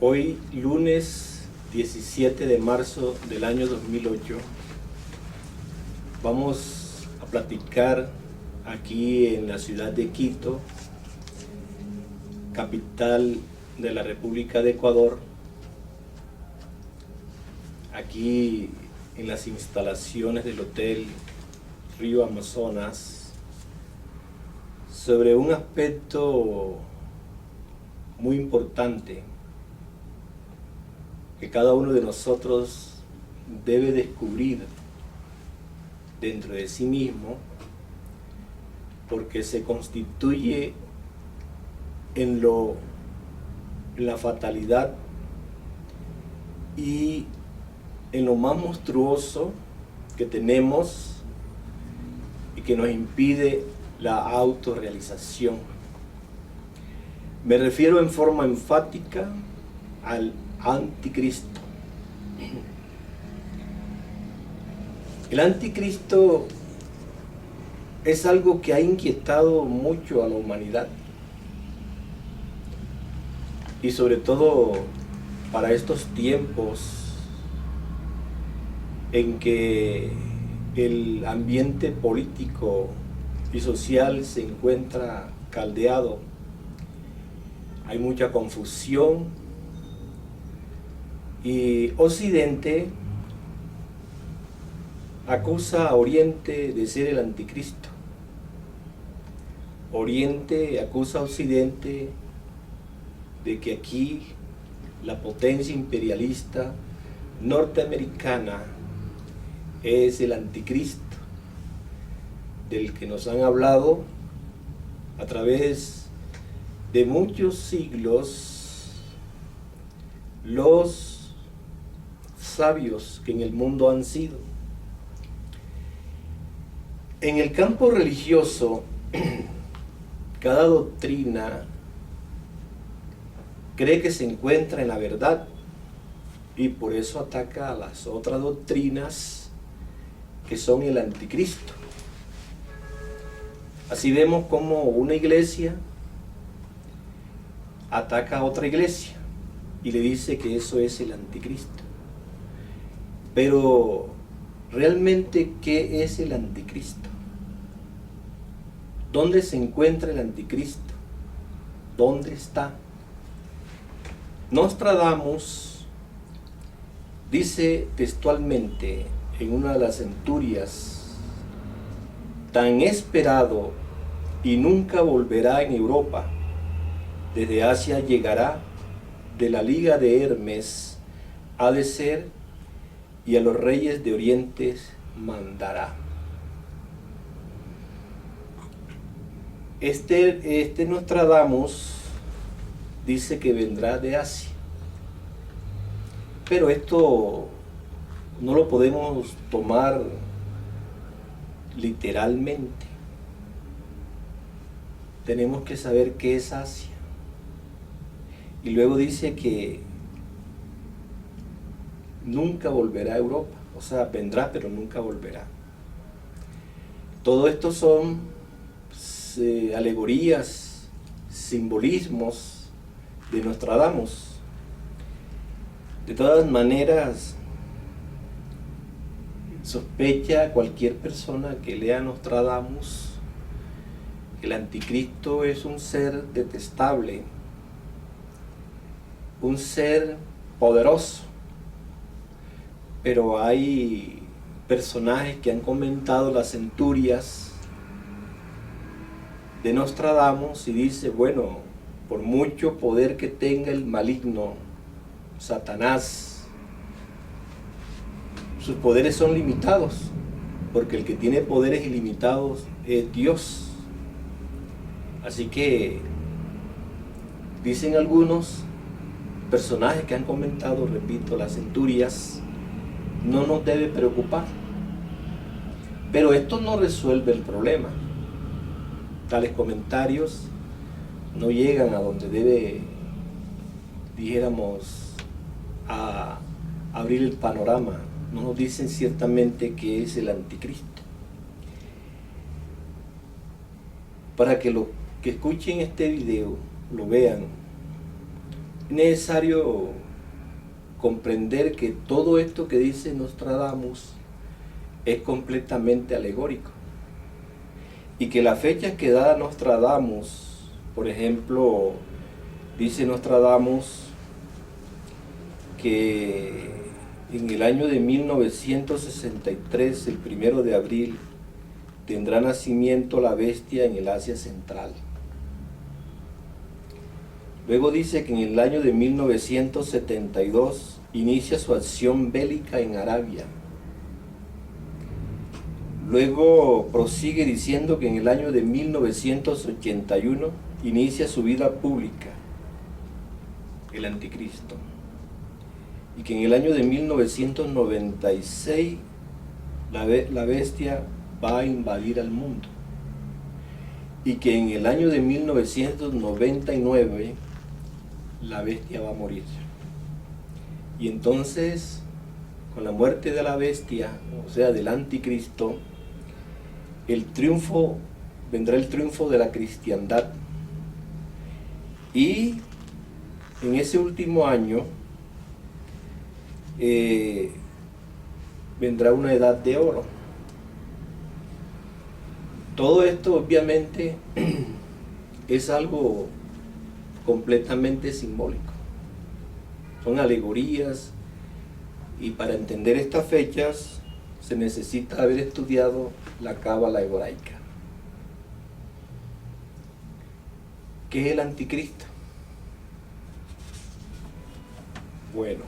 Hoy, lunes 17 de marzo del año 2008, vamos a platicar aquí en la ciudad de Quito, capital de la República de Ecuador, aquí en las instalaciones del Hotel Río Amazonas, sobre un aspecto muy importante que cada uno de nosotros debe descubrir dentro de sí mismo, porque se constituye en la fatalidad y en lo más monstruoso que tenemos y que nos impide la autorrealización. Me refiero en forma enfática al anticristo. El anticristo es algo que ha inquietado mucho a la humanidad, y sobre todo para estos tiempos en que el ambiente político y social se encuentra caldeado. Hay mucha confusión y Occidente acusa a Oriente de ser el anticristo. Oriente acusa a Occidente de que aquí la potencia imperialista norteamericana es el anticristo, del que nos han hablado a través de muchos siglos los sabios que en el mundo han sido. En el campo religioso, cada doctrina cree que se encuentra en la verdad y por eso ataca a las otras doctrinas que son el anticristo. Así vemos como una iglesia ataca a otra iglesia y le dice que eso es el anticristo. Pero realmente, ¿qué es el anticristo? ¿Dónde se encuentra el anticristo? ¿Dónde está? Nostradamus dice textualmente en una de las centurias: tan esperado y nunca volverá en Europa, desde Asia llegará, de la liga de Hermes ha de ser, y a los reyes de Oriente mandará. Este Nostradamus dice que vendrá de Asia, pero esto no lo podemos tomar literalmente. Tenemos que saber qué es Asia. Y luego dice que nunca volverá a Europa, o sea, vendrá pero nunca volverá. Todo esto son alegorías, simbolismos de Nostradamus. De todas maneras, sospecha cualquier persona que lea Nostradamus que el anticristo es un ser detestable, un ser poderoso. Pero hay personajes que han comentado las centurias de Nostradamus y dice, bueno, por mucho poder que tenga el maligno, Satanás, sus poderes son limitados, porque el que tiene poderes ilimitados es Dios. Así que, dicen algunos personajes que han comentado, repito, las centurias, no nos debe preocupar. Pero esto no resuelve el problema. Tales comentarios no llegan a donde debe, dijéramos, a abrir el panorama. No nos dicen ciertamente qué es el anticristo. Para que los que escuchen este video lo vean, Es necesario comprender que todo esto que dice Nostradamus es completamente alegórico y que las fechas que da Nostradamus, por ejemplo, dice Nostradamus que en el año de 1963, el 1 de abril, tendrá nacimiento la bestia en el Asia Central. Luego dice que en el año de 1972 inicia su acción bélica en Arabia. Luego prosigue diciendo que en el año de 1981 inicia su vida pública, el anticristo. Y que en el año de 1996 la bestia va a invadir al mundo. Y que en el año de 1999 la bestia va a morir. Y entonces, con la muerte de la bestia, o sea, del anticristo, vendrá el triunfo de la cristiandad. Y en ese último año vendrá una edad de oro. Todo esto obviamente es algo completamente simbólico. Son alegorías, y para entender estas fechas se necesita haber estudiado la cábala hebraica. ¿Qué es el anticristo? Bueno,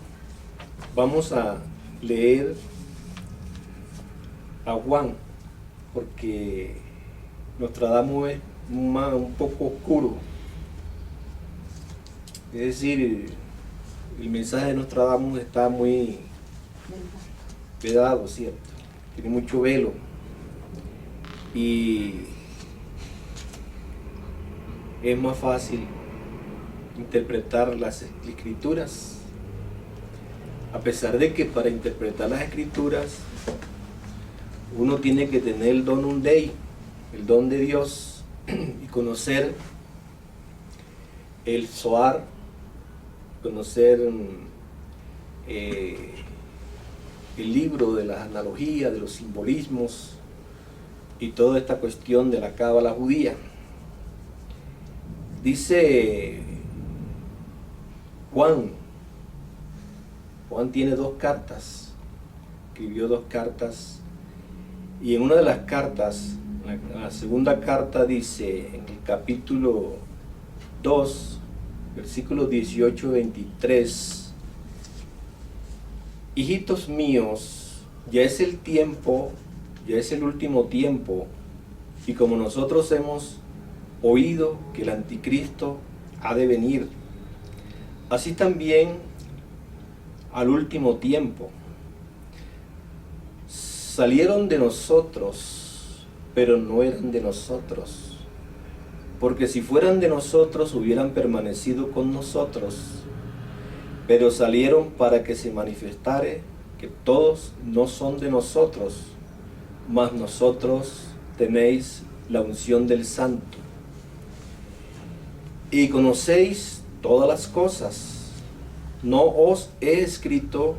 vamos a leer a Juan, porque Nostradamus es un poco oscuro. Es decir, el mensaje de Nostradamus está muy vedado, ¿cierto? Tiene mucho velo. Y es más fácil interpretar las escrituras, a pesar de que para interpretar las escrituras uno tiene que tener el donum Dei, el don de Dios, y conocer el Zohar, conocer el libro de las analogías, de los simbolismos y toda esta cuestión de la cábala judía. Dice Juan tiene 2 cartas, escribió 2 cartas, y en una de las cartas, la segunda carta dice, en el capítulo 2, versículos 18-23, hijitos míos, ya es el tiempo, ya es el último tiempo, y como nosotros hemos oído que el anticristo ha de venir, así también al último tiempo. Salieron de nosotros, pero no eran de nosotros, porque si fueran de nosotros hubieran permanecido con nosotros, pero salieron para que se manifestare que todos no son de nosotros, mas nosotros tenéis la unción del Santo. Y conocéis todas las cosas. No os he escrito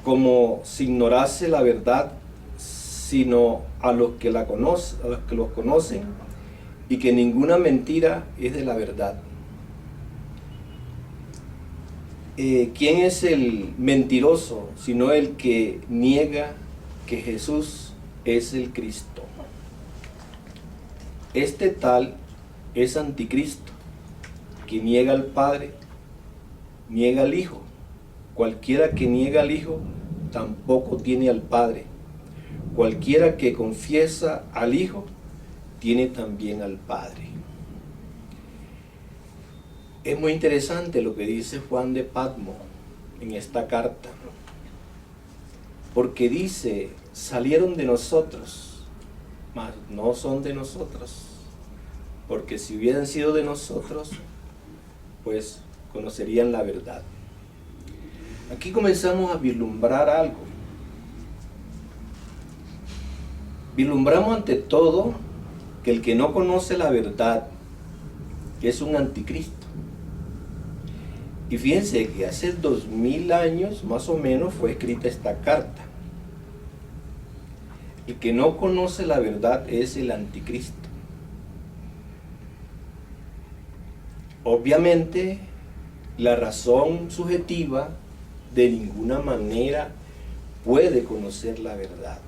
como si ignorase la verdad, sino a los que los conocen, y que ninguna mentira es de la verdad. ¿Quién es el mentiroso sino el que niega que Jesús es el Cristo? Este tal es anticristo, que niega al Padre, niega al Hijo. Cualquiera que niega al Hijo tampoco tiene al Padre. Cualquiera que confiesa al Hijo tiene también al Padre. Es muy interesante lo que dice Juan de Patmos en esta carta, porque dice, salieron de nosotros, mas no son de nosotros, porque si hubieran sido de nosotros, pues conocerían la verdad. Aquí comenzamos a vislumbrar algo. Vislumbramos ante todo que el que no conoce la verdad es un anticristo. Y fíjense que hace 2000 años más o menos fue escrita esta carta. El que no conoce la verdad es el anticristo. Obviamente, la razón subjetiva de ninguna manera puede conocer la verdad.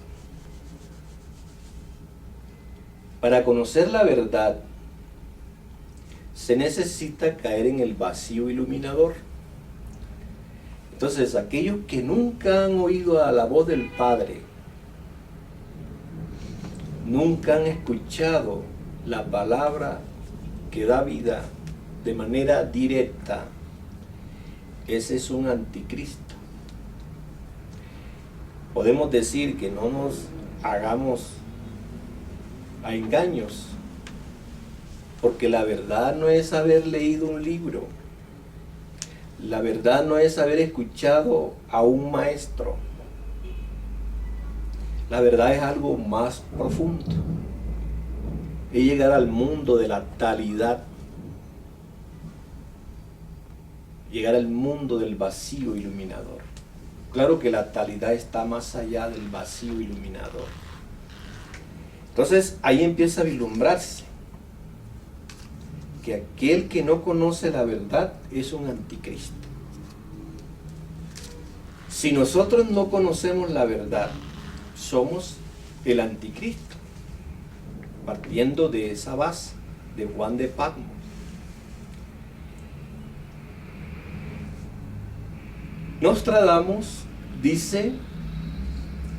Para conocer la verdad, se necesita caer en el vacío iluminador. Entonces, aquellos que nunca han oído a la voz del Padre, nunca han escuchado la palabra que da vida de manera directa, ese es un anticristo. Podemos decir que no nos hagamos a engaños, porque la verdad no es haber leído un libro, la verdad no es haber escuchado a un maestro, la verdad es algo más profundo, es llegar al mundo de la talidad, llegar al mundo del vacío iluminador. Claro que la talidad está más allá del vacío iluminador. Entonces ahí empieza a vislumbrarse que aquel que no conoce la verdad es un anticristo. Si nosotros no conocemos la verdad, somos el anticristo, partiendo de esa base de Juan de Patmos. Nostradamus dice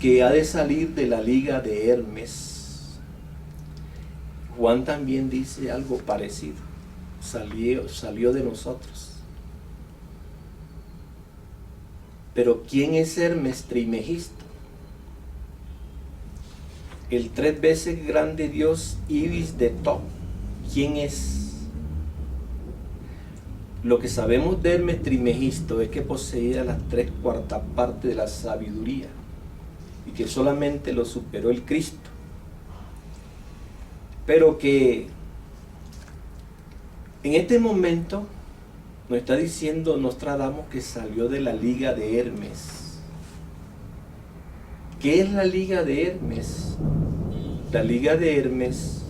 que ha de salir de la liga de Hermes. Juan también dice algo parecido. Salió de nosotros. Pero ¿quién es Hermes Trismegisto? El 3 veces grande dios Ibis de Thoth. ¿Quién es? Lo que sabemos de Hermes Trismegisto es que poseía las 3/4 partes de la sabiduría y que solamente lo superó el Cristo. Pero que en este momento nos está diciendo Nostradamus que salió de la liga de Hermes. ¿Qué es la liga de Hermes? La liga de Hermes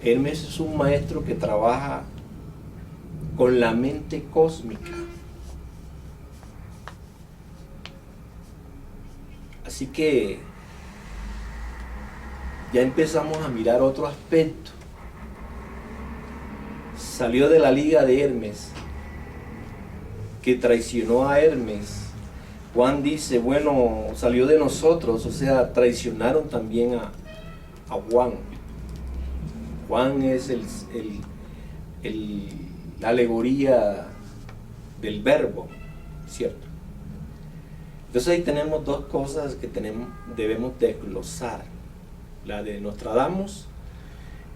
es un maestro que trabaja con la mente cósmica. Así que ya empezamos a mirar otro aspecto. Salió de la liga de Hermes, que traicionó a Hermes. Juan dice, bueno, salió de nosotros, o sea, traicionaron también a Juan. Juan es la alegoría del verbo, ¿cierto? Entonces ahí tenemos dos cosas que debemos desglosar, la de Nostradamus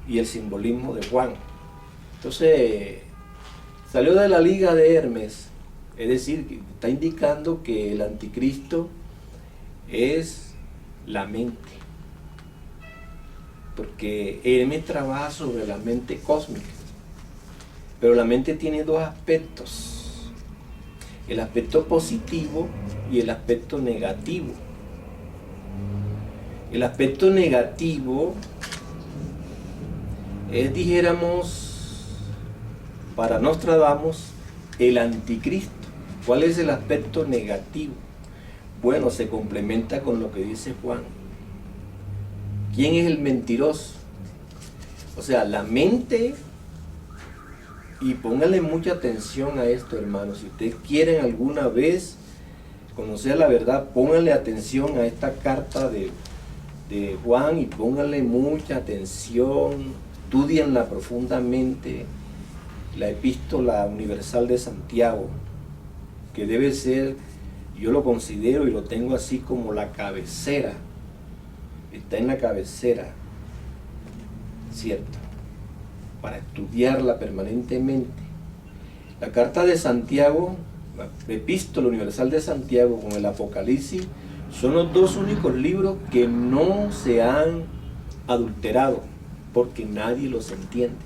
y el simbolismo de Juan. Entonces, salió de la liga de Hermes, es decir, que está indicando que el anticristo es la mente, porque Hermes trabaja sobre la mente cósmica, pero la mente tiene dos aspectos, el aspecto positivo y el aspecto negativo. El aspecto negativo es, dijéramos, para Nostradamus, el anticristo. ¿Cuál es el aspecto negativo? Bueno, se complementa con lo que dice Juan. ¿Quién es el mentiroso? O sea, la mente, y pónganle mucha atención a esto, hermanos. Si ustedes quieren alguna vez conocer la verdad, pónganle atención a esta carta de Juan y pónganle mucha atención, estudienla profundamente, la epístola universal de Santiago, que debe ser, yo lo considero y lo tengo así como la cabecera, está en la cabecera, ¿cierto? Para estudiarla permanentemente. La carta de Santiago, la epístola universal de Santiago con el Apocalipsis, son los dos únicos libros que no se han adulterado, porque nadie los entiende.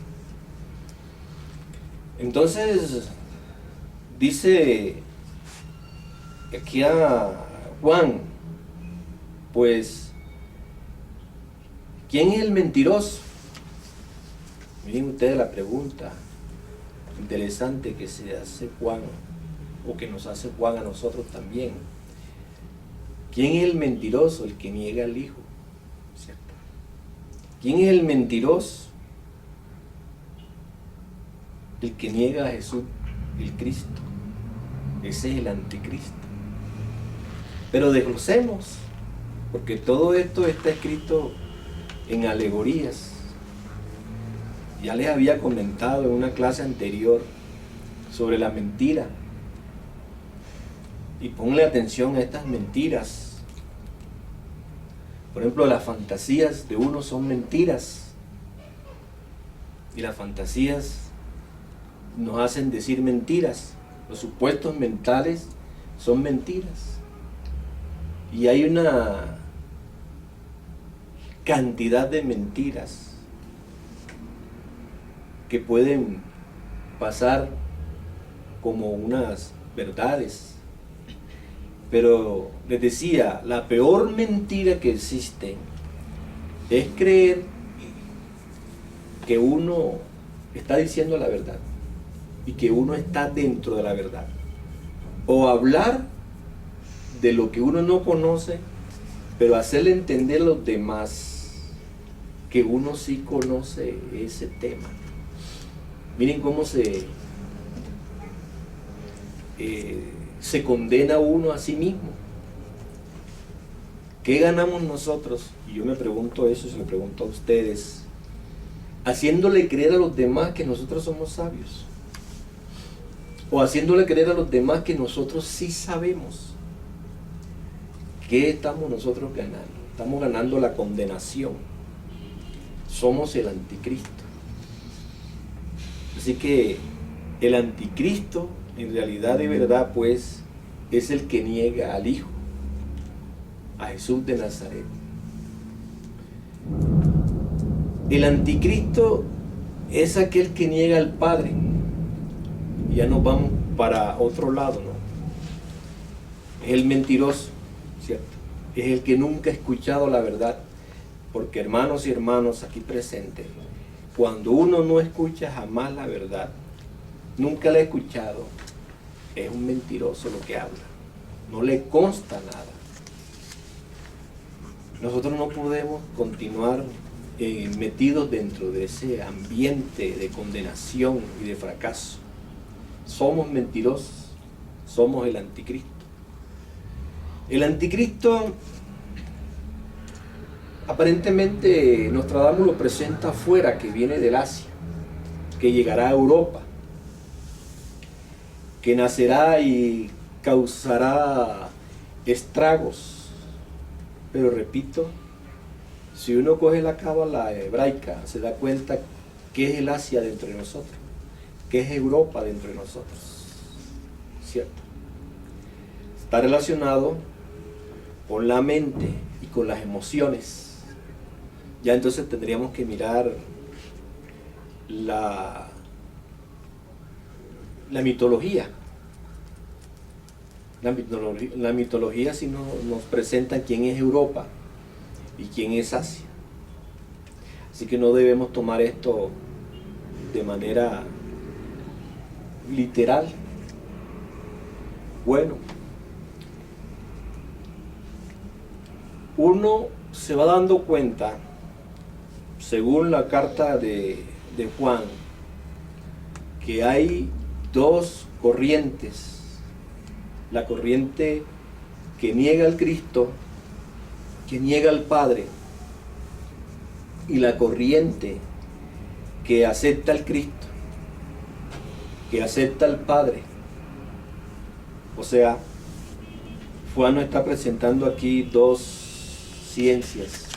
Entonces, dice aquí a Juan, pues, ¿quién es el mentiroso? Miren ustedes la pregunta interesante que se hace Juan, o que nos hace Juan a nosotros también. ¿Quién es el mentiroso? El que niega al Hijo, ¿cierto? ¿Quién es el mentiroso? El que niega a Jesús, el Cristo. Ese es el anticristo. Pero desglosemos, porque todo esto está escrito en alegorías. Ya les había comentado en una clase anterior sobre la mentira. Y ponle atención a estas mentiras. Por ejemplo, las fantasías de uno son mentiras. Y las fantasías nos hacen decir mentiras. Los supuestos mentales son mentiras. Y hay una cantidad de mentiras que pueden pasar como unas verdades. Pero les decía, la peor mentira que existe es creer que uno está diciendo la verdad y que uno está dentro de la verdad. O hablar de lo que uno no conoce, pero hacerle entender a los demás que uno sí conoce ese tema. Miren cómo se condena uno a sí mismo. ¿Qué ganamos nosotros? Y yo me pregunto eso, se lo pregunto a ustedes, haciéndole creer a los demás que nosotros somos sabios, o haciéndole creer a los demás que nosotros sí sabemos. ¿Qué estamos nosotros ganando? Estamos ganando la condenación. Somos el anticristo. Así que el anticristo, en realidad de verdad, pues, es el que niega al Hijo, a Jesús de Nazaret. El anticristo es aquel que niega al Padre. Ya nos vamos para otro lado, ¿no? Es el mentiroso, ¿cierto? Es el que nunca ha escuchado la verdad. Porque hermanos y hermanas aquí presentes, cuando uno no escucha jamás la verdad, nunca la ha escuchado, es un mentiroso lo que habla. No le consta nada. Nosotros no podemos continuar metidos dentro de ese ambiente de condenación y de fracaso. Somos mentirosos, somos el anticristo. El anticristo, aparentemente, Nostradamus lo presenta afuera, que viene del Asia, que llegará a Europa, que nacerá y causará estragos. Pero repito, si uno coge la cábala hebraica, se da cuenta que es el Asia dentro de nosotros, que es Europa dentro de nosotros, ¿cierto? Está relacionado con la mente y con las emociones. Ya entonces tendríamos que mirar la mitología. La mitología sí nos presenta quién es Europa y quién es Asia. Así que no debemos tomar esto de manera literal. Bueno, uno se va dando cuenta, según la carta de Juan, que hay dos corrientes. La corriente que niega al Cristo, que niega al Padre, y la corriente que acepta al Cristo, que acepta al Padre. O sea, Juan nos está presentando aquí dos ciencias: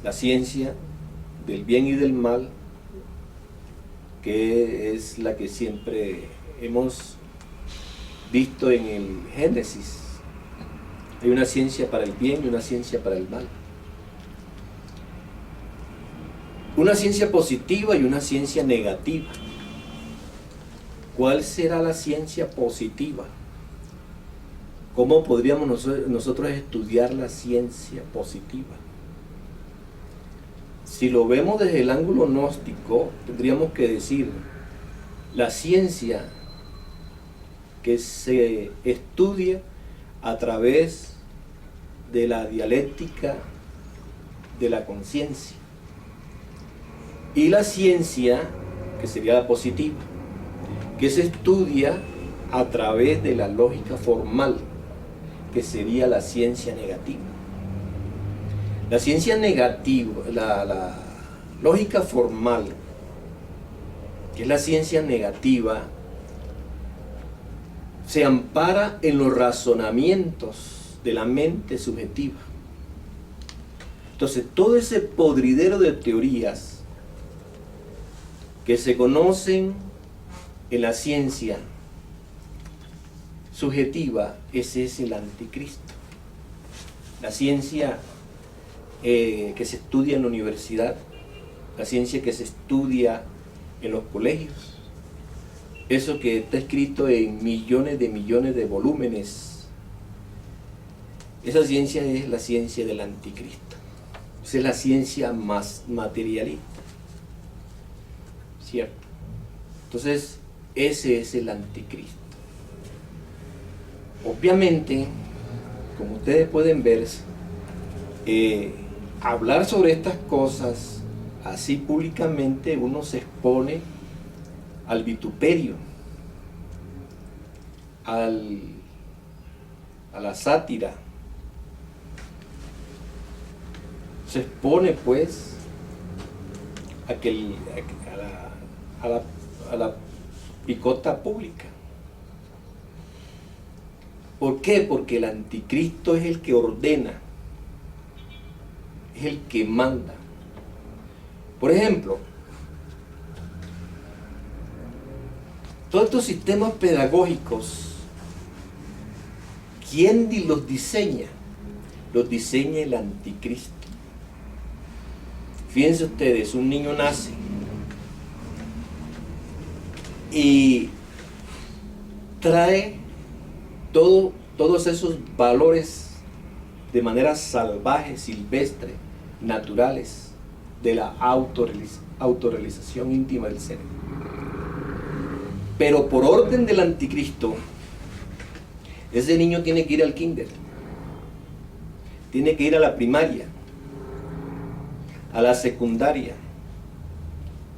la ciencia del bien y del mal, que es la que siempre hemos visto en el Génesis. Hay una ciencia para el bien y una ciencia para el mal. Una ciencia positiva y una ciencia negativa. ¿Cuál será la ciencia positiva? ¿Cómo podríamos nosotros estudiar la ciencia positiva? Si lo vemos desde el ángulo gnóstico, tendríamos que decir, la ciencia que se estudia a través de la dialéctica de la conciencia, y la ciencia que sería la positiva, que se estudia a través de la lógica formal, que sería la ciencia negativa. La ciencia negativa, la lógica formal, que es la ciencia negativa, se ampara en los razonamientos de la mente subjetiva. Entonces, todo ese podridero de teorías que se conocen en la ciencia subjetiva, ese es el anticristo. La ciencia que se estudia en la universidad, la ciencia que se estudia en los colegios, eso que está escrito en millones de volúmenes, esa ciencia es la ciencia del anticristo. Esa es la ciencia más materialista, ¿cierto? Entonces, ese es el anticristo. Obviamente, como ustedes pueden ver, hablar sobre estas cosas así públicamente, uno se expone al vituperio, a la sátira, se expone pues a la picota pública. ¿Por qué? Porque el anticristo es el que ordena, es el que manda. Por ejemplo, todos estos sistemas pedagógicos, ¿quién los diseña? Los diseña el anticristo. Fíjense ustedes, un niño nace y trae todos esos valores de manera salvaje, silvestre, naturales, de la autorrealización íntima del ser. Pero por orden del anticristo, ese niño tiene que ir al kinder, tiene que ir a la primaria, a la secundaria,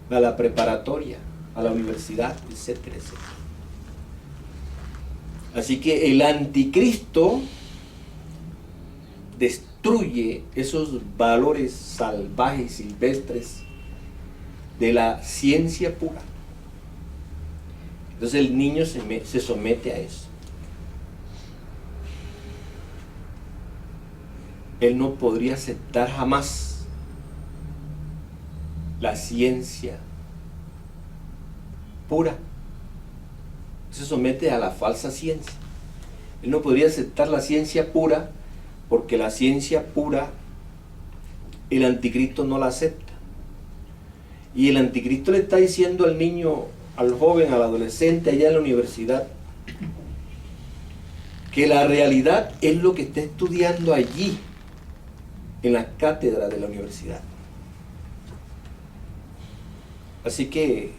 a la preparatoria, a la universidad, etcétera, etcétera. Así que el anticristo destruye esos valores salvajes, silvestres de la ciencia pura. Entonces el niño se somete a eso. Él no podría aceptar jamás la ciencia pura. Se somete a la falsa ciencia. Él no podría aceptar la ciencia pura, porque la ciencia pura el anticristo no la acepta. Y el anticristo le está diciendo al niño, al joven, al adolescente allá en la universidad, que la realidad es lo que está estudiando allí en la cátedra de la universidad. Así que,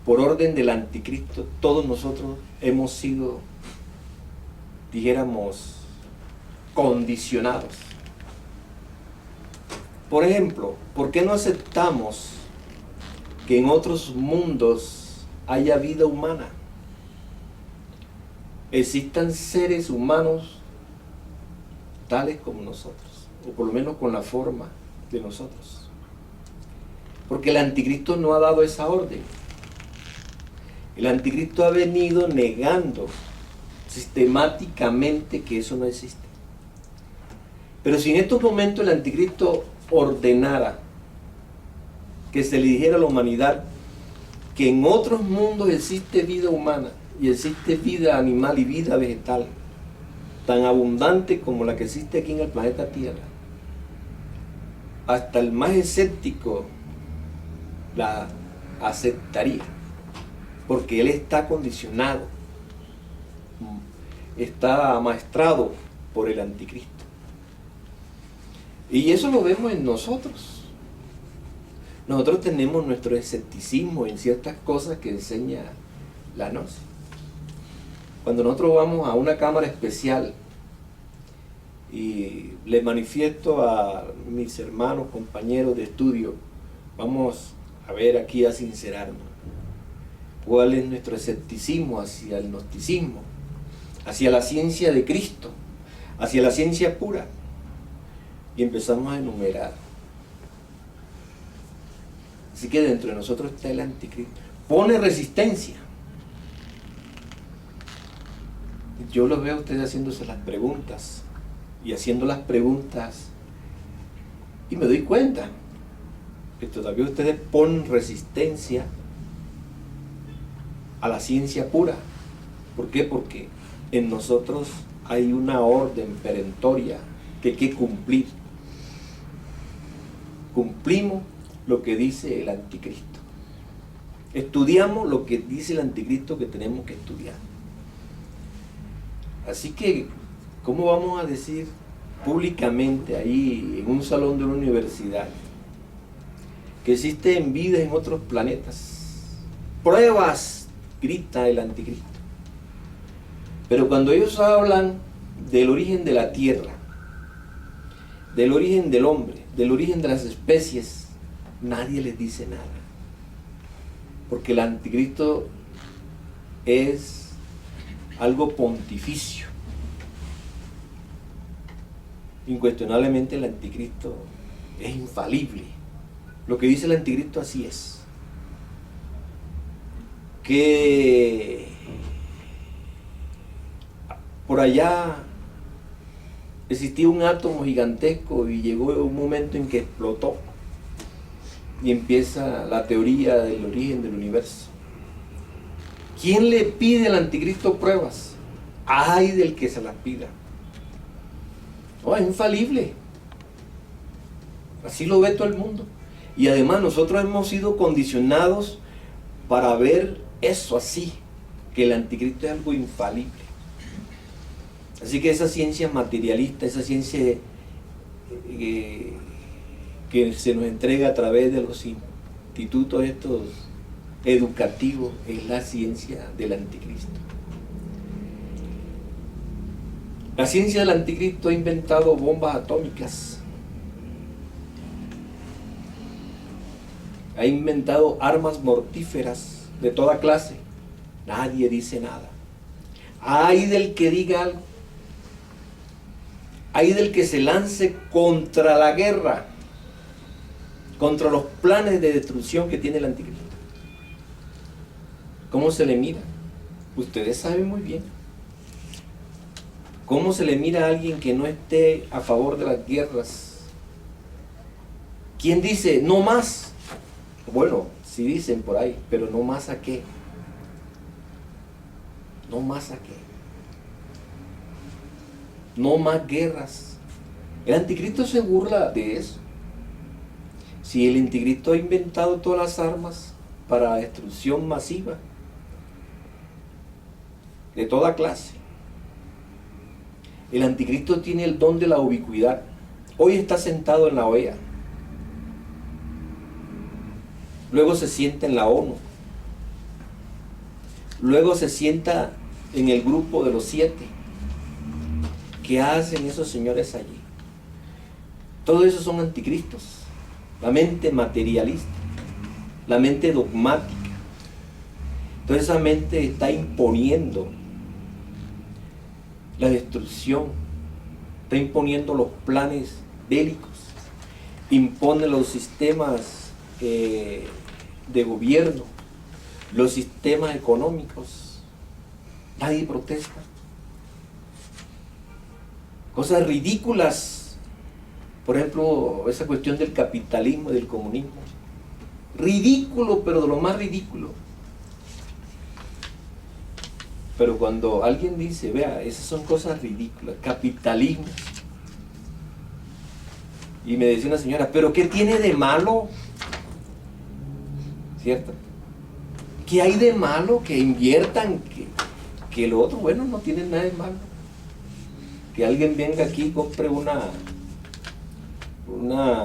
por orden del anticristo, todos nosotros hemos sido, dijéramos, condicionados. Por ejemplo, ¿por qué no aceptamos que en otros mundos haya vida humana? Existan seres humanos tales como nosotros, o por lo menos con la forma de nosotros. Porque el anticristo no ha dado esa orden. El anticristo ha venido negando sistemáticamente que eso no existe. Pero si en estos momentos el anticristo ordenara que se le dijera a la humanidad que en otros mundos existe vida humana y existe vida animal y vida vegetal tan abundante como la que existe aquí en el planeta Tierra, hasta el más escéptico la aceptaría. porque él está condicionado, está amaestrado por el anticristo. Y eso lo vemos en nosotros. Nosotros tenemos nuestro escepticismo en ciertas cosas que enseña la gnosis. Cuando nosotros vamos a una cámara especial y le manifiesto a mis hermanos, compañeros de estudio, vamos a ver aquí a sincerarnos, cuál es nuestro escepticismo hacia el gnosticismo, hacia la ciencia de Cristo, hacia la ciencia pura, y empezamos a enumerar. Así que dentro de nosotros está el anticristo, pone resistencia. Yo los veo a ustedes haciéndose las preguntas y haciendo las preguntas, y me doy cuenta que todavía ustedes ponen resistencia a la ciencia pura. ¿Por qué? Porque en nosotros hay una orden perentoria que hay que cumplir. Cumplimos lo que dice el anticristo. Estudiamos lo que dice el anticristo que tenemos que estudiar. Así que, ¿cómo vamos a decir públicamente ahí en un salón de una universidad que existen vidas en otros planetas? Pruebas, grita el anticristo. Pero cuando ellos hablan del origen de la tierra, del origen del hombre, del origen de las especies, nadie les dice nada. Porque el anticristo es algo pontificio. Incuestionablemente el anticristo es infalible. Lo que dice el anticristo así es. Que por allá existía un átomo gigantesco y llegó un momento en que explotó y empieza la teoría del origen del universo. ¿Quién le pide al anticristo pruebas? Ay del que se las pida. No, es infalible. Así lo ve todo el mundo. Y además nosotros hemos sido condicionados para ver eso así, que el anticristo es algo infalible. Así que esa ciencia materialista, esa ciencia que se nos entrega a través de los institutos estos educativos, es la ciencia del anticristo. La ciencia del anticristo ha inventado bombas atómicas, ha inventado armas mortíferas de toda clase. Nadie dice nada. Hay del que diga algo. Hay del que se lance contra la guerra, contra los planes de destrucción que tiene el anticristo. ¿Cómo se le mira? Ustedes saben muy bien. ¿Cómo se le mira a alguien que no esté a favor de las guerras? ¿Quién dice no más? Bueno, sí dicen por ahí, pero no más a qué. No más a qué. No más guerras. El anticristo se burla de eso. Si el anticristo ha inventado todas las armas para destrucción masiva de toda clase, el anticristo tiene el don de la ubicuidad. Hoy está sentado en la OEA, luego se sienta en la ONU, luego se sienta en el grupo de los 7. ¿Qué hacen esos señores allí? Todos esos son anticristos. La mente materialista, la mente dogmática. Toda esa mente está imponiendo la destrucción, está imponiendo los planes bélicos, impone los sistemas de gobierno, los sistemas económicos. Nadie protesta. Cosas ridículas, por ejemplo, esa cuestión del capitalismo y del comunismo. Ridículo, pero de lo más ridículo. Pero cuando alguien dice, vea, esas son cosas ridículas, capitalismo. Y me decía una señora, ¿pero qué tiene de malo? ¿Cierto? ¿Qué hay de malo? Que inviertan, que lo otro, bueno, no tiene nada de malo. Que alguien venga aquí y compre una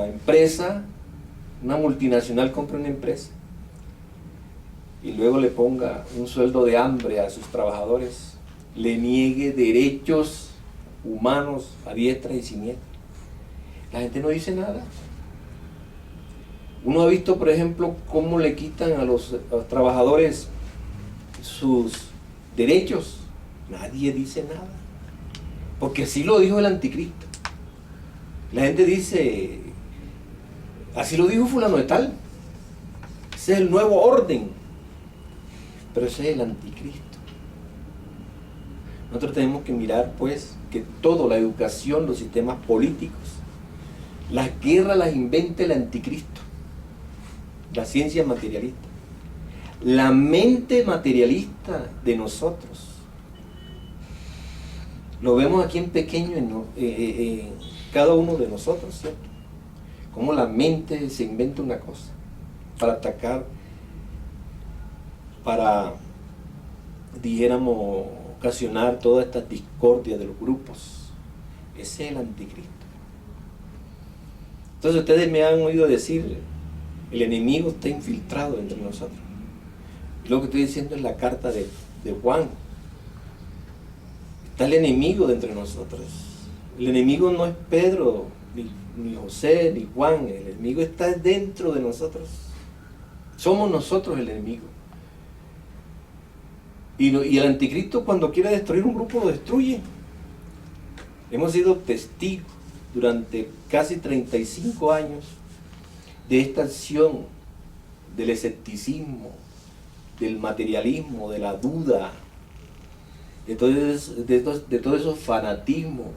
empresa, una multinacional compre una empresa y luego le ponga un sueldo de hambre a sus trabajadores, le niegue derechos humanos a diestra y siniestra. La gente no dice nada. Uno ha visto, por ejemplo, cómo le quitan a los trabajadores sus derechos. Nadie dice nada. Porque así lo dijo el anticristo. La gente dice, así lo dijo fulano de tal. Ese es el nuevo orden. Pero ese es el anticristo. Nosotros tenemos que mirar, pues, que toda la educación, los sistemas políticos, las guerras las inventa el anticristo. La ciencia materialista. La mente materialista de nosotros. Lo vemos aquí en pequeño en cada uno de nosotros, ¿cierto? Cómo la mente se inventa una cosa para atacar, para, dijéramos, ocasionar toda esta discordia de los grupos. Ese es el anticristo. Entonces ustedes me han oído decir, el enemigo está infiltrado entre nosotros. Lo que estoy diciendo es la carta de Juan. Está el enemigo de entre nosotros. El enemigo no es Pedro, ni José, ni Juan. El enemigo está dentro de nosotros. Somos nosotros el enemigo. Y el anticristo, cuando quiere destruir un grupo, lo destruye. Hemos sido testigos durante casi 35 años de esta acción del escepticismo, del materialismo, de la duda, de todo esos fanatismos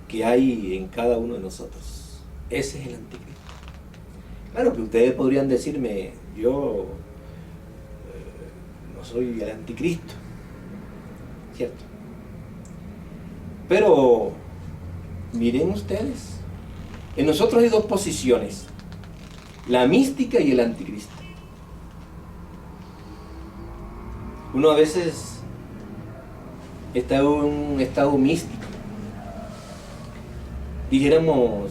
que hay en cada uno de nosotros. Ese es el anticristo. Claro que ustedes podrían decirme, yo no soy el anticristo, ¿cierto? Pero miren ustedes, en nosotros hay dos posiciones, la mística y el anticristo. Uno a veces está en un estado místico, dijéramos,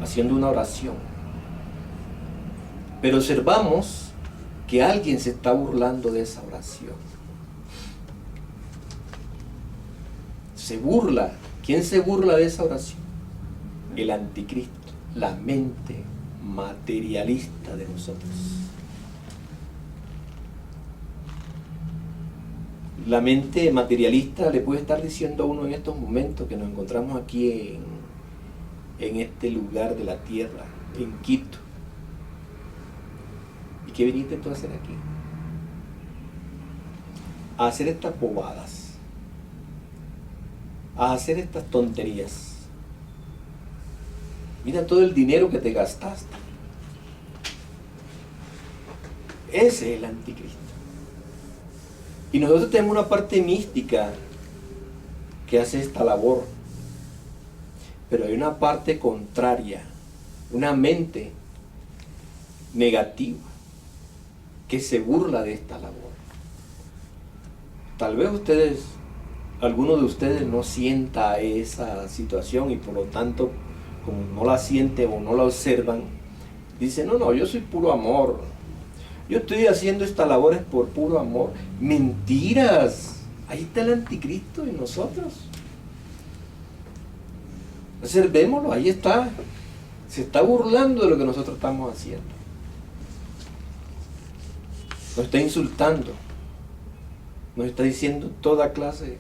haciendo una oración, pero observamos que alguien se está burlando de esa oración. Se burla. ¿Quién se burla de esa oración? El anticristo, la mente materialista de nosotros. La mente materialista le puede estar diciendo a uno en estos momentos que nos encontramos aquí en este lugar de la tierra, en Quito. ¿Y qué viniste tú a hacer aquí? A hacer estas bobadas, a hacer estas tonterías. Mira todo el dinero que te gastaste. Ese es el anticristo. Y nosotros tenemos una parte mística que hace esta labor. Pero hay una parte contraria, una mente negativa que se burla de esta labor. Tal vez alguno de ustedes no sienta esa situación y por lo tanto, como no la sienten o no la observan, dicen, no, yo soy puro amor. Yo estoy haciendo estas labores por puro amor. Mentiras. Ahí está el anticristo en nosotros. Observémoslo, ahí está. Se está burlando de lo que nosotros estamos haciendo. Nos está insultando. Nos está diciendo toda clase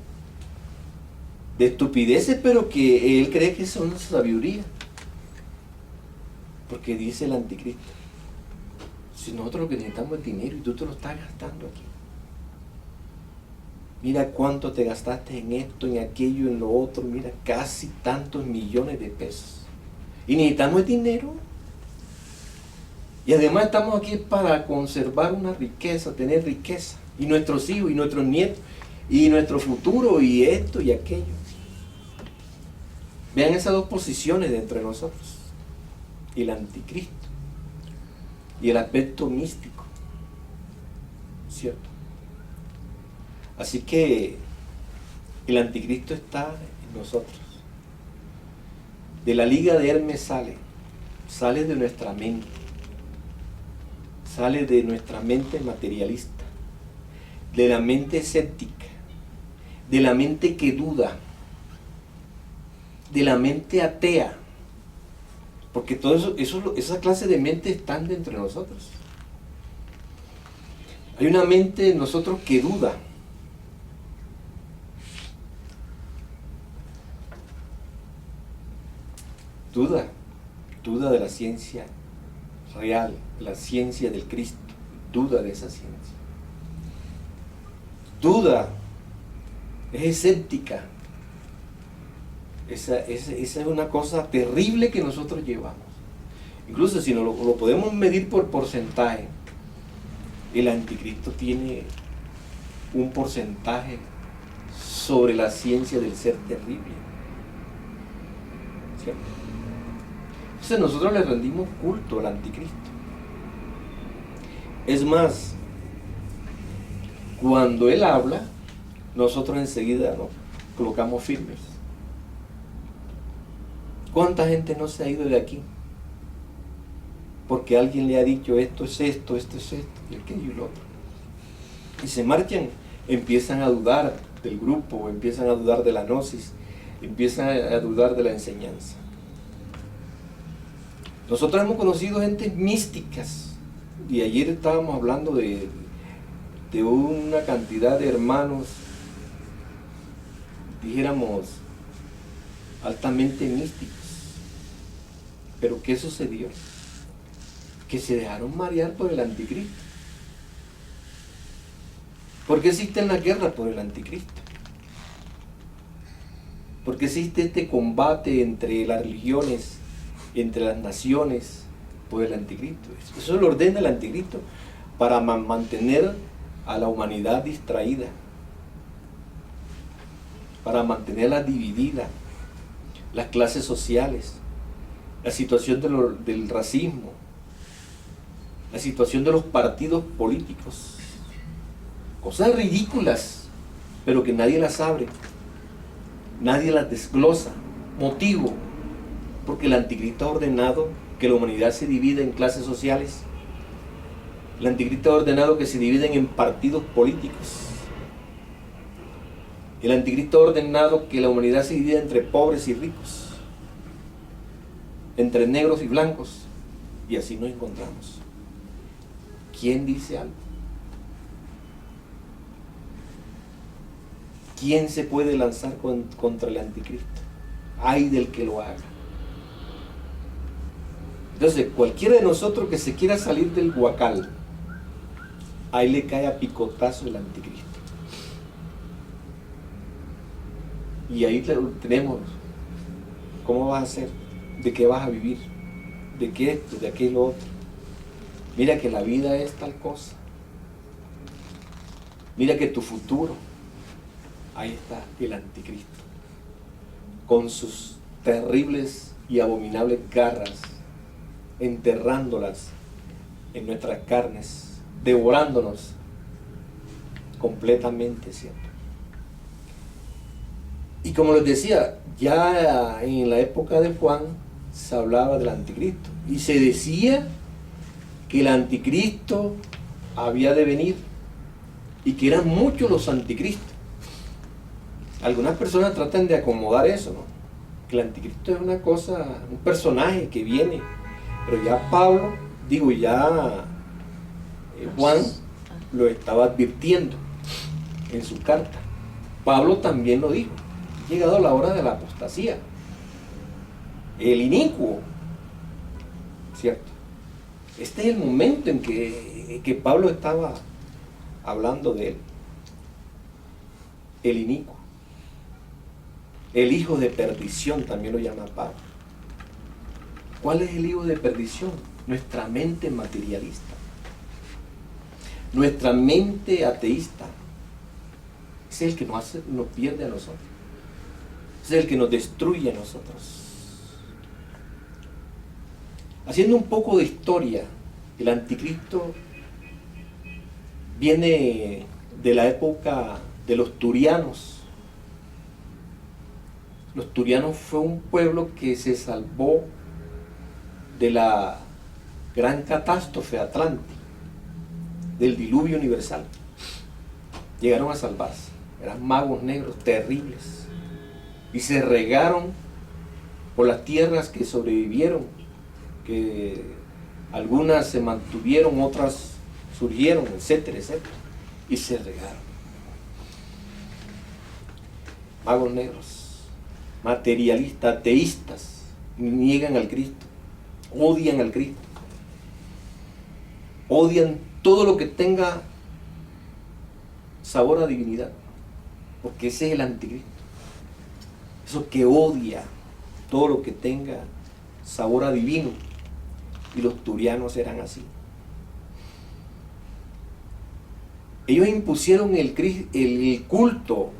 de estupideces, pero que él cree que son sabiduría. Porque dice el anticristo, si nosotros lo que necesitamos es dinero y tú te lo estás gastando aquí. Mira cuánto te gastaste en esto, en aquello, en lo otro. Mira, casi tantos millones de pesos. Y necesitamos dinero. Y además estamos aquí para conservar una riqueza, tener riqueza. Y nuestros hijos, y nuestros nietos, y nuestro futuro, y esto y aquello. Vean esas dos posiciones de entre nosotros. El anticristo y el aspecto místico. ¿cierto? Así que el anticristo está en nosotros. De la liga de Hermes sale de nuestra mente, sale de nuestra mente materialista, de la mente escéptica, de la mente que duda, de la mente atea, porque todo esa clase de mente están dentro de nosotros. Hay una mente en nosotros que duda. Duda de la ciencia real, la ciencia del Cristo, duda de esa ciencia. Duda, es escéptica. Esa es una cosa terrible que nosotros llevamos. Incluso si lo podemos medir por porcentaje, el anticristo tiene un porcentaje sobre la ciencia del ser terrible. ¿Cierto? Entonces nosotros le rendimos culto al anticristo. Es más, cuando él habla, nosotros enseguida nos colocamos firmes. ¿Cuánta gente no se ha ido de aquí? Porque alguien le ha dicho esto es esto, esto es esto, y aquello y lo otro. Y se marchan, empiezan a dudar del grupo, empiezan a dudar de la gnosis, empiezan a dudar de la enseñanza. Nosotros hemos conocido gentes místicas, y ayer estábamos hablando de una cantidad de hermanos, dijéramos, altamente místicos. Pero ¿qué sucedió? Que se dejaron marear por el anticristo. ¿Por qué existen las guerras por el anticristo? ¿Por qué existe este combate entre las religiones, entre las naciones por el anticristo? Eso lo ordena el anticristo para mantener a la humanidad distraída, para mantenerla dividida, las clases sociales, la situación del racismo, la situación de los partidos políticos, cosas ridículas, pero que nadie las abre, nadie las desglosa. Motivo, porque el anticristo ha ordenado que la humanidad se divida en clases sociales. El anticristo ha ordenado que se dividen en partidos políticos. El anticristo ha ordenado que la humanidad se divida entre pobres y ricos, entre negros y blancos, y así nos encontramos. ¿Quién dice algo? ¿Quién se puede lanzar contra el anticristo? Ay del que lo haga. Entonces, cualquiera de nosotros que se quiera salir del huacal, ahí le cae a picotazo el anticristo. Y ahí tenemos, ¿cómo vas a hacer? ¿De qué vas a vivir? ¿De qué esto? ¿De aquello otro? Mira que la vida es tal cosa. Mira que tu futuro, ahí está el anticristo, con sus terribles y abominables garras, enterrándolas en nuestras carnes, devorándonos completamente, ¿cierto? Y como les decía, ya en la época de Juan se hablaba del anticristo y se decía que el anticristo había de venir y que eran muchos los anticristos. Algunas personas tratan de acomodar eso, ¿no? Que el anticristo es una cosa, un personaje que viene, pero ya Juan lo estaba advirtiendo en su carta. Pablo también lo dijo: ha llegado la hora de la apostasía, el inicuo, ¿cierto? Este es el momento en que Pablo estaba hablando de él. El inicuo, el hijo de perdición, también lo llama Pablo. ¿Cuál es el hijo de perdición? Nuestra mente materialista, nuestra mente ateísta. Es el que nos pierde a nosotros, es el que nos destruye a nosotros. Haciendo un poco de historia, el anticristo viene de la época de los turianos. Los turianos fue un pueblo que se salvó de la gran catástrofe atlántica, del diluvio universal. Llegaron a salvarse. Eran magos negros terribles y se regaron por las tierras que sobrevivieron, que algunas se mantuvieron, otras surgieron, etcétera, etcétera, y se regaron. Magos negros, materialistas, ateístas, niegan al Cristo, odian al Cristo, odian todo lo que tenga sabor a divinidad, porque ese es el anticristo, eso que odia todo lo que tenga sabor a divino, y los turianos eran así. Ellos impusieron el culto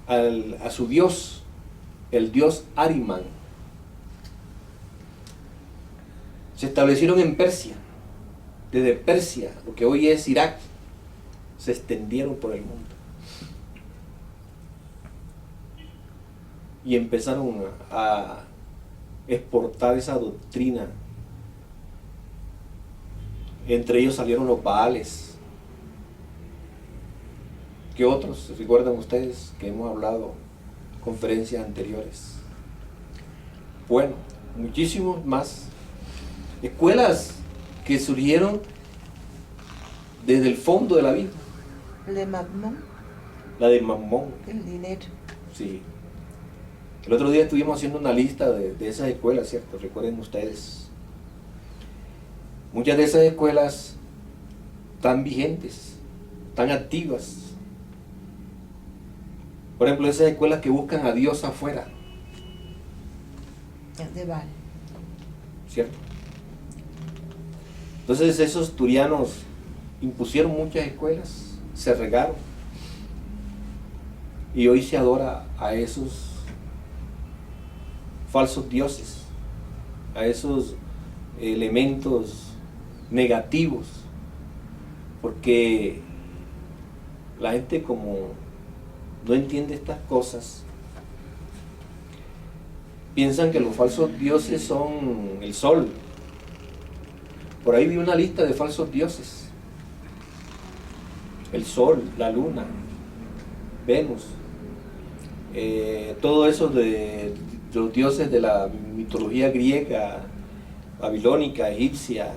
a su dios, el dios Ahriman. Se establecieron en Persia. Desde Persia, lo que hoy es Irak, se extendieron por el mundo. Y empezaron a exportar esa doctrina. Entre ellos salieron los Baales. ¿Qué otros? ¿Recuerdan ustedes que hemos hablado en conferencias anteriores? Bueno, muchísimos más. Escuelas que surgieron desde el fondo de la vida. De Mammón. La de Mammón. El dinero. Sí. El otro día estuvimos haciendo una lista de esas escuelas, ¿cierto? Recuerden ustedes. Muchas de esas escuelas están vigentes, están activas. Por ejemplo, esas escuelas que buscan a Dios afuera. De Baal. ¿Cierto? Entonces esos turianos impusieron muchas escuelas, se regaron. Y hoy se adora a esos falsos dioses, a esos elementos negativos, porque la gente como no entiende estas cosas, piensan que los falsos dioses son el sol. Por ahí vi una lista de falsos dioses: el sol, la luna, Venus, todo eso de los dioses de la mitología griega, babilónica, egipcia,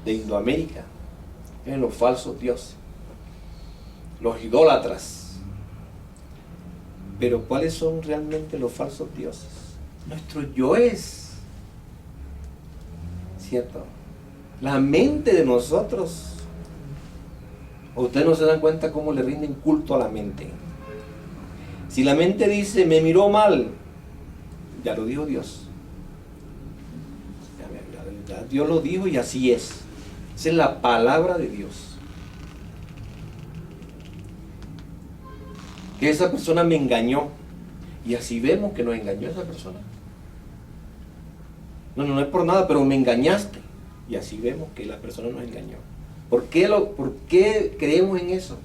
de Indoamérica. Eran los falsos dioses, los idólatras. Pero ¿cuáles son realmente los falsos dioses? Nuestros yoes, ¿cierto? La mente de nosotros. Ustedes no se dan cuenta cómo le rinden culto a la mente. Si la mente dice, me miró mal, ya lo dijo Dios. Ya Dios lo dijo y así es. Esa es la palabra de Dios. Que esa persona me engañó. Y así vemos que nos engañó esa persona. No es por nada, pero me engañaste. Y así vemos que la persona nos engañó. ¿Por qué creemos en eso?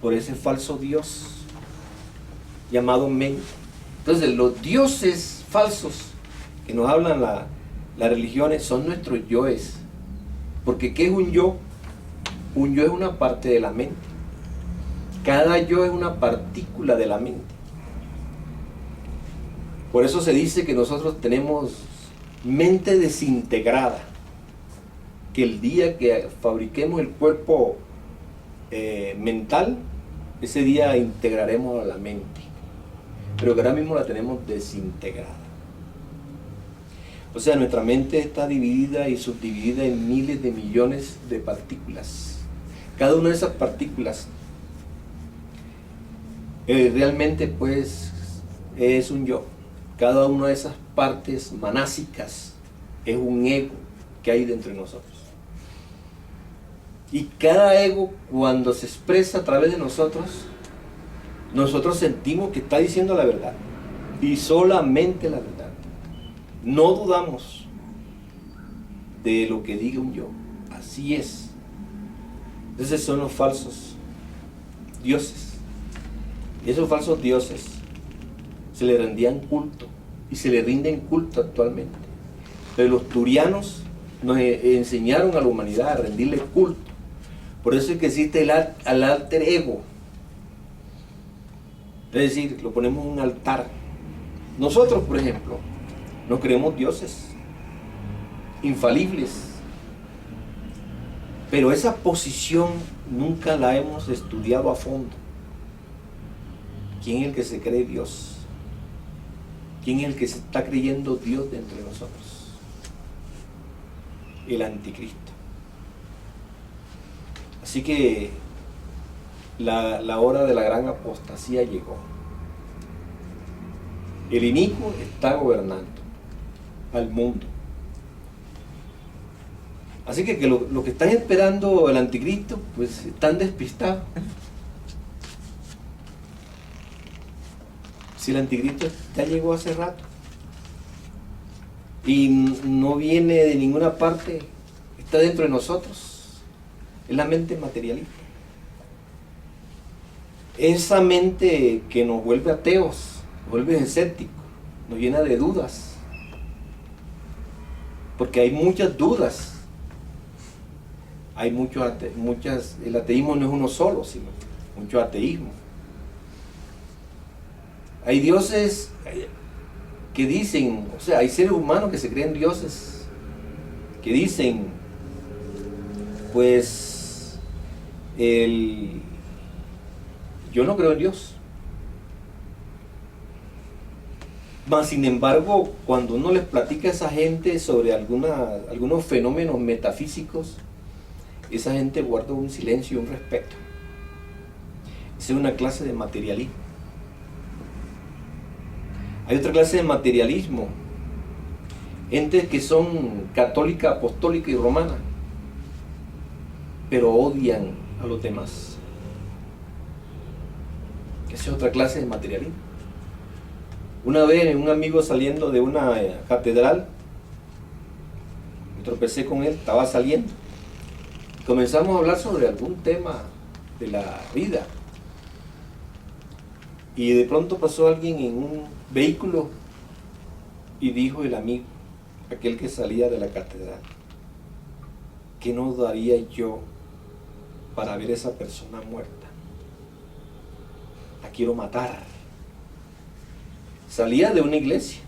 Por ese falso Dios llamado mente. Entonces los dioses falsos que nos hablan las religiones son nuestros yoes. Porque ¿qué es un yo? Un yo es una parte de la mente. Cada yo es una partícula de la mente. Por eso se dice que nosotros tenemos mente desintegrada. Que el día que fabriquemos el cuerpo mental, ese día integraremos a la mente. Pero que ahora mismo la tenemos desintegrada. O sea, nuestra mente está dividida y subdividida en miles de millones de partículas. Cada una de esas partículas realmente pues es un yo. Cada una de esas partes manásicas es un ego que hay dentro de nosotros. Y cada ego, cuando se expresa a través de nosotros sentimos que está diciendo la verdad. Y solamente la verdad. No dudamos. de lo que diga un yo. Así es. Esos son los falsos dioses. Y esos falsos dioses se le rendían culto y se le rinden culto actualmente. Pero los turianos nos enseñaron a la humanidad a rendirle culto. Por eso es que existe el alter ego. Es decir, lo ponemos en un altar. Nosotros, por ejemplo, nos creemos dioses infalibles, pero esa posición nunca la hemos estudiado a fondo. ¿Quién es el que se cree Dios? ¿Quién es el que se está creyendo Dios dentro de nosotros? El anticristo. Así que la hora de la gran apostasía llegó. El inicuo está gobernando al mundo. Así que lo que están esperando el anticristo, pues están despistados. Si el anticristo ya llegó hace rato y no viene de ninguna parte, está dentro de nosotros. Es la mente materialista. Esa mente que nos vuelve ateos, nos vuelve escépticos, nos llena de dudas. Porque hay muchas dudas. Hay el ateísmo no es uno solo, sino mucho ateísmo. Hay dioses que dicen, o sea, hay seres humanos que se creen dioses, que dicen, pues, yo no creo en Dios. Mas, sin embargo, cuando uno les platica a esa gente sobre algunos fenómenos metafísicos, esa gente guarda un silencio y un respeto. Esa es una clase de materialismo. Hay otra clase de materialismo. Gentes que son católica, apostólica y romana, pero odian a los demás. Esa es otra clase de materialismo. Una vez un amigo saliendo de una catedral, me tropecé con él, estaba saliendo. Comenzamos a hablar sobre algún tema de la vida. Y de pronto pasó alguien en un vehículo y dijo el amigo, aquel que salía de la catedral, ¿qué no daría yo para ver a esa persona muerta? La quiero matar. Salía de una iglesia.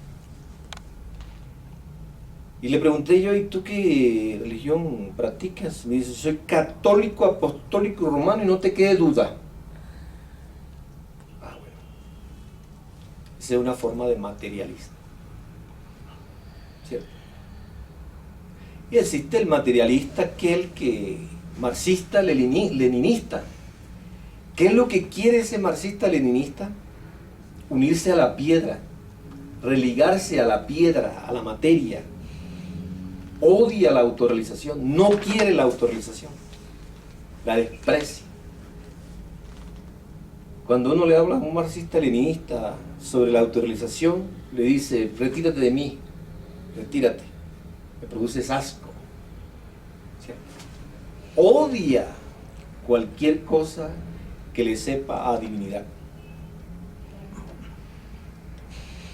Y le pregunté yo, ¿y tú qué religión practicas? Me dice, soy católico, apostólico y romano y no te quede duda. Ah, bueno. Esa es una forma de materialismo. ¿Cierto? Y existe el materialista, aquel que marxista, leninista. ¿Qué es lo que quiere ese marxista-leninista? Unirse a la piedra, religarse a la piedra, a la materia. Odia la autorrealización, no quiere la autorrealización, la desprecia. Cuando uno le habla a un marxista-leninista sobre la autorrealización, le dice, retírate de mí, retírate, me produces asco. ¿Cierto? Odia cualquier cosa que le sepa a divinidad.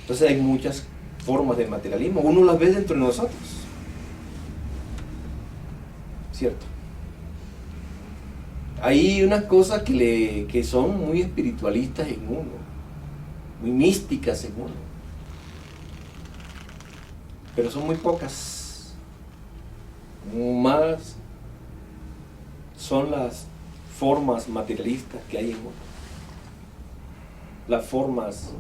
Entonces hay muchas formas de materialismo, uno las ve dentro de nosotros. ¿Cierto? Hay unas cosas que son muy espiritualistas en uno, muy místicas en uno, pero son muy pocas. Más son las formas materialistas que hay en uno, las formas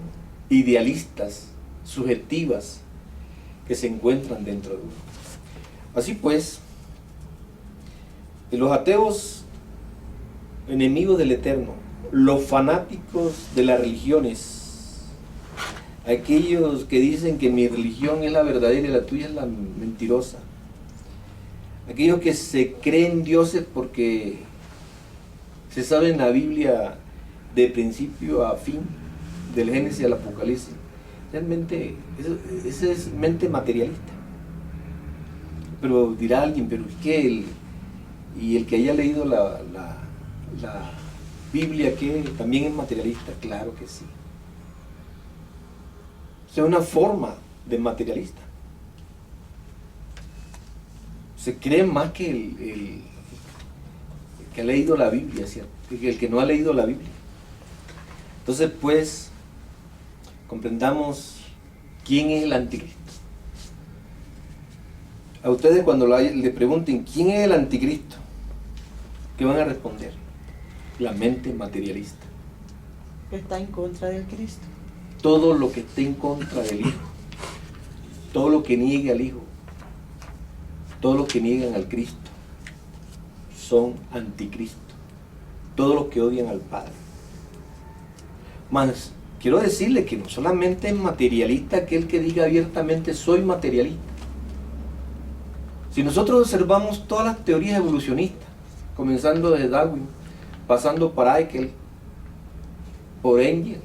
idealistas, subjetivas, que se encuentran dentro de uno. Así pues, los ateos, enemigos del Eterno, los fanáticos de las religiones, aquellos que dicen que mi religión es la verdadera y la tuya es la mentirosa, aquellos que se creen dioses porque se sabe en la Biblia de principio a fin, del Génesis al Apocalipsis, realmente esa es mente materialista. Pero dirá alguien, pero es que el que haya leído la Biblia, que también es materialista. Claro que sí. Es una forma de materialista. Se cree más que el que ha leído la Biblia, ¿cierto? Que el que no ha leído la Biblia. Entonces, pues, comprendamos quién es el anticristo. A ustedes cuando le pregunten quién es el anticristo, ¿qué van a responder? La mente materialista. Está en contra del Cristo. Todo lo que esté en contra del Hijo, todo lo que niegue al Hijo, todos los que niegan al Cristo, son anticristo. Todos los que odian al Padre. Más, quiero decirle que no solamente es materialista aquel que diga abiertamente soy materialista. Si nosotros observamos todas las teorías evolucionistas, comenzando desde Darwin, pasando por Haeckel, por Engel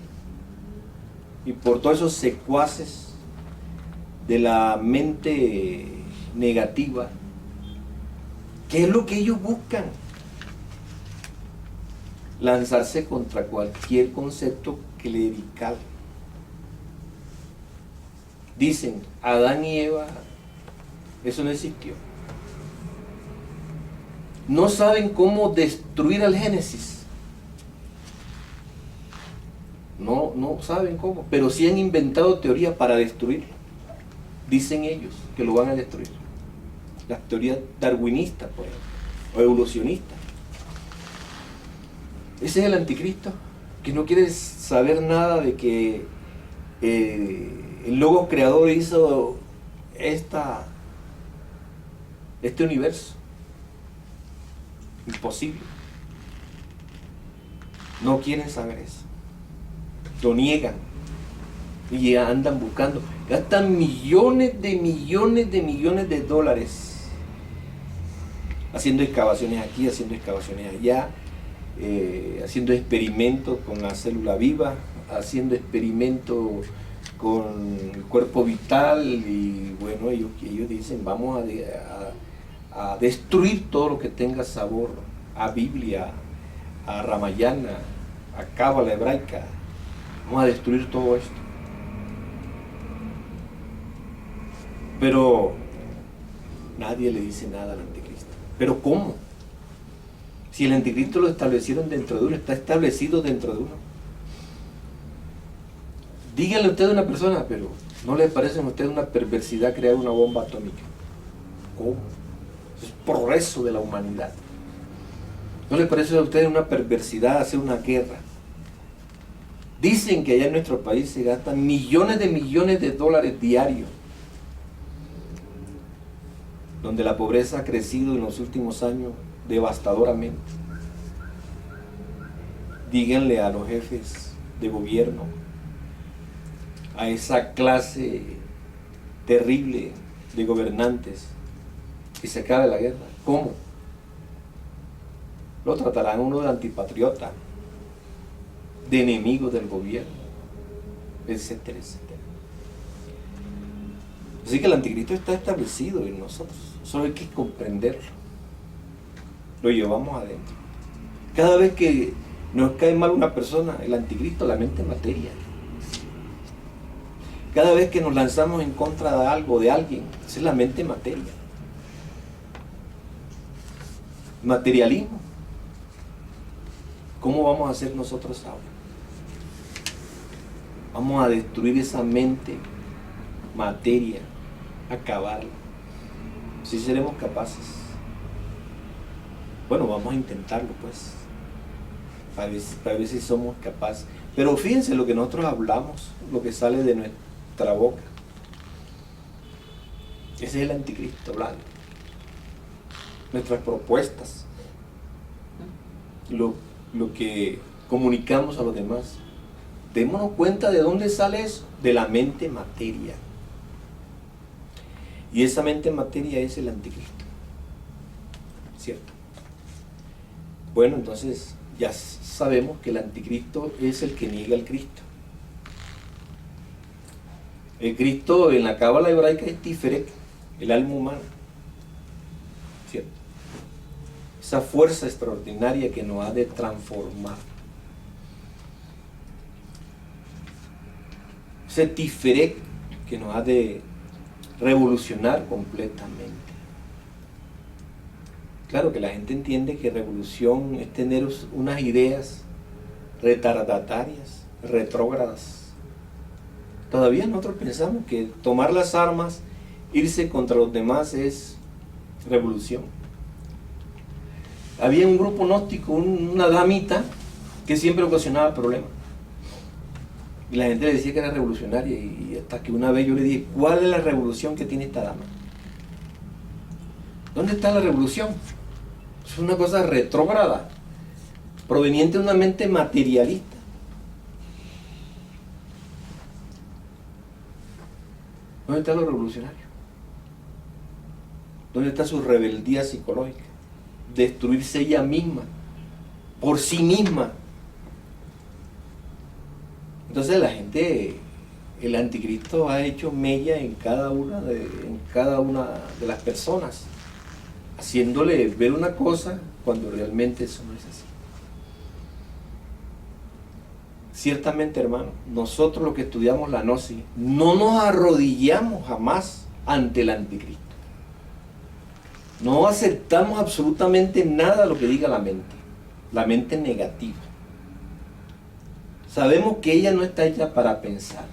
y por todos esos secuaces de la mente negativa, ¿qué es lo que ellos buscan? Lanzarse contra cualquier concepto clerical. Dicen, Adán y Eva, eso no existió. No saben cómo destruir al Génesis. No saben cómo, pero sí han inventado teorías para destruirlo. Dicen ellos que lo van a destruir. Las teorías darwinistas, por ejemplo, o evolucionistas. Ese es el anticristo, que no quiere saber nada de que el Logos creador hizo este universo. Imposible. No quieren saber eso. Lo niegan. Y andan buscando. Gastan millones de dólares haciendo excavaciones aquí, haciendo excavaciones allá, haciendo experimentos con la célula viva, haciendo experimentos con el cuerpo vital, y bueno, ellos dicen vamos a destruir todo lo que tenga sabor a Biblia, a Ramayana, a Cábala hebraica. Vamos a destruir todo esto. Pero nadie le dice nada al anticristo. ¿Pero cómo? Si el anticristo lo establecieron dentro de uno, está establecido dentro de uno. Díganle usted a una persona, pero ¿no le parece a usted una perversidad crear una bomba atómica? ¿Cómo? Es progreso de la humanidad. ¿No le parece a usted una perversidad hacer una guerra? Dicen que allá en nuestro país se gastan millones de dólares diarios, donde la pobreza ha crecido en los últimos años devastadoramente. Díganle a los jefes de gobierno, a esa clase terrible de gobernantes, que se acabe la guerra. ¿Cómo? Lo tratarán uno de antipatriota, de enemigo del gobierno, etcétera, etcétera. Así que el anticristo está establecido en nosotros, solo hay que comprenderlo. Lo llevamos adentro. Cada vez que nos cae mal una persona, el anticristo, la mente materia. Cada vez que nos lanzamos en contra de algo, de alguien, esa es la mente materia. Materialismo. ¿Cómo vamos a hacer nosotros ahora? Vamos a destruir esa mente materia, acabarla. ¿Sí seremos capaces? Bueno, vamos a intentarlo pues, para ver si somos capaces. Pero fíjense lo que nosotros hablamos, lo que sale de nuestra boca. Ese es el anticristo hablando. Nuestras propuestas, lo que comunicamos a los demás. Démonos cuenta de dónde sale eso, de la mente materia. Y esa mente materia es el anticristo. ¿Cierto? Bueno, entonces ya sabemos que el anticristo es el que niega al Cristo. El Cristo en la cábala hebraica es Tiferet, el alma humana. ¿cierto? Esa fuerza extraordinaria que nos ha de transformar. Ese Tiferec que nos ha de revolucionar completamente. Claro que la gente entiende que revolución es tener unas ideas retardatarias, retrógradas. Todavía nosotros pensamos que tomar las armas, irse contra los demás es revolución. Había un grupo gnóstico, una damita, que siempre ocasionaba problemas. Y la gente le decía que era revolucionaria, y hasta que una vez yo le dije, ¿cuál es la revolución que tiene esta dama? ¿Dónde está la revolución? Es una cosa retrógrada, proveniente de una mente materialista. ¿Dónde está lo revolucionario? ¿Dónde está su rebeldía psicológica? Destruirse ella misma, por sí misma. Entonces la gente, el anticristo ha hecho mella en cada una de las personas, haciéndole ver una cosa cuando realmente eso no es así. Ciertamente, hermano, nosotros los que estudiamos la gnosis no nos arrodillamos jamás ante el anticristo. No aceptamos absolutamente nada de lo que diga la mente negativa. Sabemos que ella no está hecha para pensar.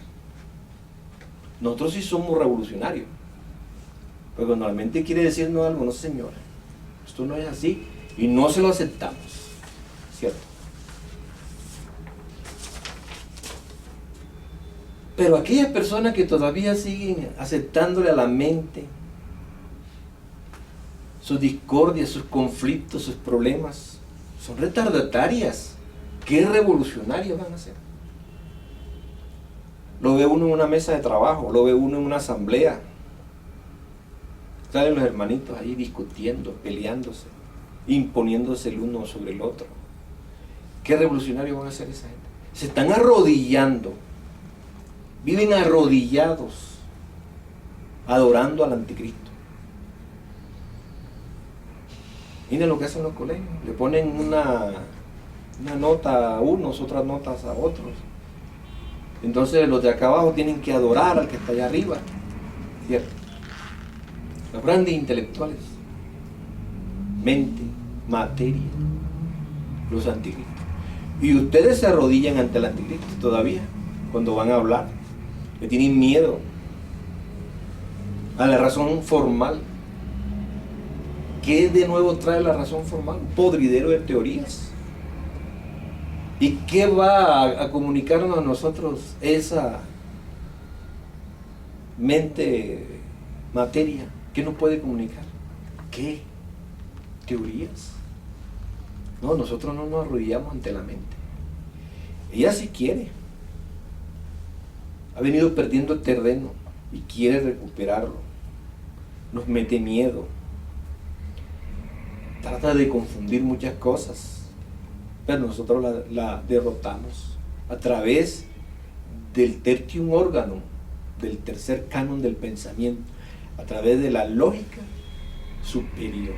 Nosotros sí somos revolucionarios. Pero cuando la mente quiere decirnos algo, no señora, esto no es así, y no se lo aceptamos, ¿cierto? Pero aquellas personas que todavía siguen aceptándole a la mente sus discordias, sus conflictos, sus problemas, son retardatarias. ¿Qué revolucionarios van a ser? Lo ve uno en una mesa de trabajo, lo ve uno en una asamblea. Salen los hermanitos ahí discutiendo, peleándose, imponiéndose el uno sobre el otro. ¿Qué revolucionarios van a ser esa gente? Se están arrodillando, viven arrodillados, adorando al anticristo. Miren lo que hacen los colegios, le ponen una nota a unos, otras notas a otros. Entonces los de acá abajo tienen que adorar al que está allá arriba, ¿cierto? Los grandes intelectuales, mente, materia, los anticristos. Y ustedes se arrodillan ante el anticristo todavía, cuando van a hablar, que tienen miedo a la razón formal. ¿Qué de nuevo trae la razón formal? Un podridero de teorías. ¿Y qué va a comunicarnos a nosotros esa mente, materia? ¿Qué nos puede comunicar? ¿Qué? ¿Teorías? No, nosotros no nos arrodillamos ante la mente. Ella sí quiere. Ha venido perdiendo el terreno y quiere recuperarlo. Nos mete miedo. Trata de confundir muchas cosas, pero nosotros la derrotamos a través del tertium organum, del tercer canon del pensamiento, a través de la lógica superior.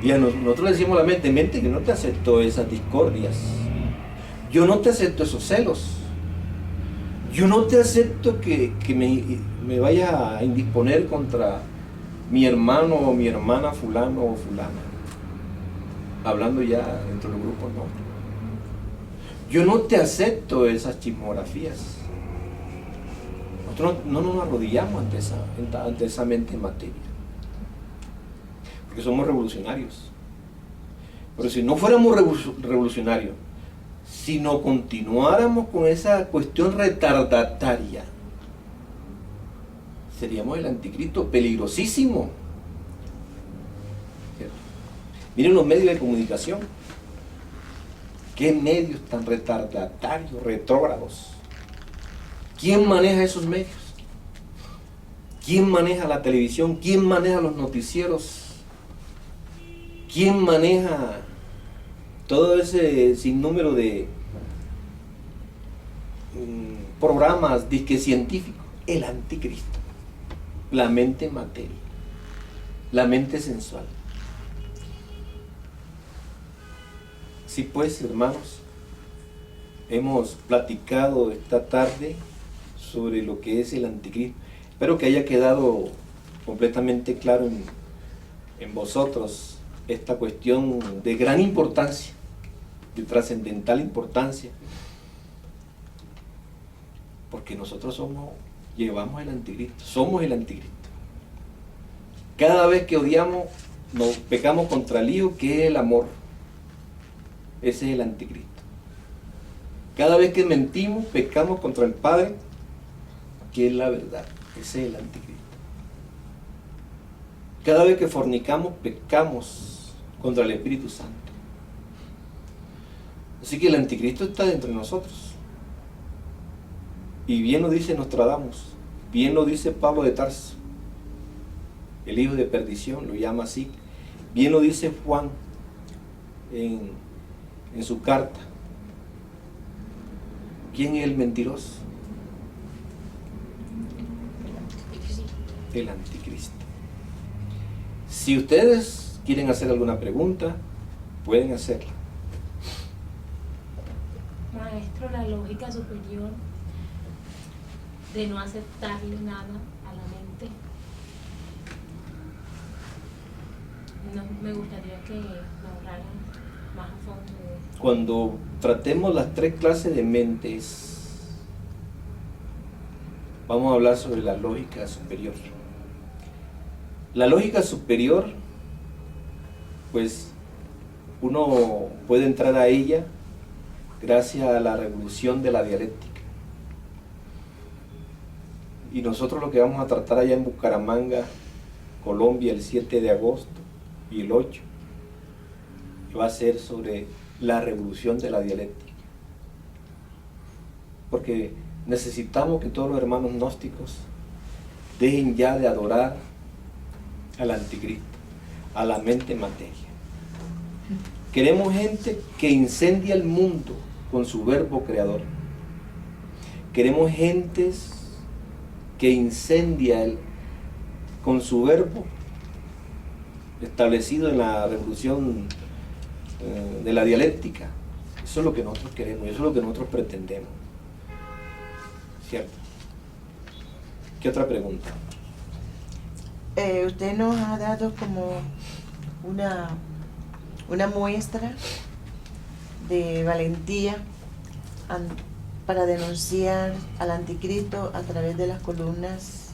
Y a nosotros le decimos a la mente, que no te acepto esas discordias, yo no te acepto esos celos, yo no te acepto que me vaya a indisponer contra mi hermano o mi hermana fulano o fulana, hablando ya dentro del grupo, no. Yo no te acepto esas chismografías. Nosotros no nos arrodillamos ante esa mente en materia, porque somos revolucionarios. Pero si no fuéramos revolucionarios, si no continuáramos con esa cuestión retardataria, seríamos el anticristo peligrosísimo. ¿Cierto? Miren los medios de comunicación. ¿Qué medios tan retardatarios, retrógrados? ¿Quién maneja esos medios? ¿Quién maneja la televisión? ¿Quién maneja los noticieros? ¿Quién maneja todo ese sinnúmero de programas disque científicos? El anticristo. La mente materia, la mente sensual. Sí, pues, hermanos, hemos platicado esta tarde sobre lo que es el anticristo. Espero que haya quedado completamente claro en vosotros esta cuestión de gran importancia, de trascendental importancia, porque nosotros llevamos el anticristo, somos el anticristo. Cada vez que odiamos, nos pecamos contra el Hijo, que es el amor. Ese es el anticristo. Cada vez que mentimos, pecamos contra el Padre, que es la verdad. Ese es el anticristo. Cada vez que fornicamos, pecamos contra el Espíritu Santo. Así que el anticristo está dentro de nosotros. Y bien lo dice Nostradamus, bien lo dice Pablo de Tarso, el hijo de perdición, lo llama así. Bien lo dice Juan en su carta. ¿Quién es el mentiroso? El anticristo. Si ustedes quieren hacer alguna pregunta, pueden hacerla. Maestro, la lógica superior de no aceptarle nada a la mente. No, me gustaría que nos hablaran más a fondo de eso. Cuando tratemos las 3 clases de mentes, vamos a hablar sobre la lógica superior. La lógica superior, pues uno puede entrar a ella gracias a la revolución de la dialéctica. Y nosotros lo que vamos a tratar allá en Bucaramanga, Colombia, el 7 de agosto y el 8, va a ser sobre la revolución de la dialéctica. Porque necesitamos que todos los hermanos gnósticos dejen ya de adorar al anticristo, a la mente materia. Queremos gente que incendia el mundo con su verbo creador. Queremos gentes que incendia con su verbo establecido en la revolución de la dialéctica. Eso es lo que nosotros queremos, eso es lo que nosotros pretendemos. ¿Cierto? ¿Qué otra pregunta? Usted nos ha dado como una muestra de valentía para denunciar al anticristo a través de las columnas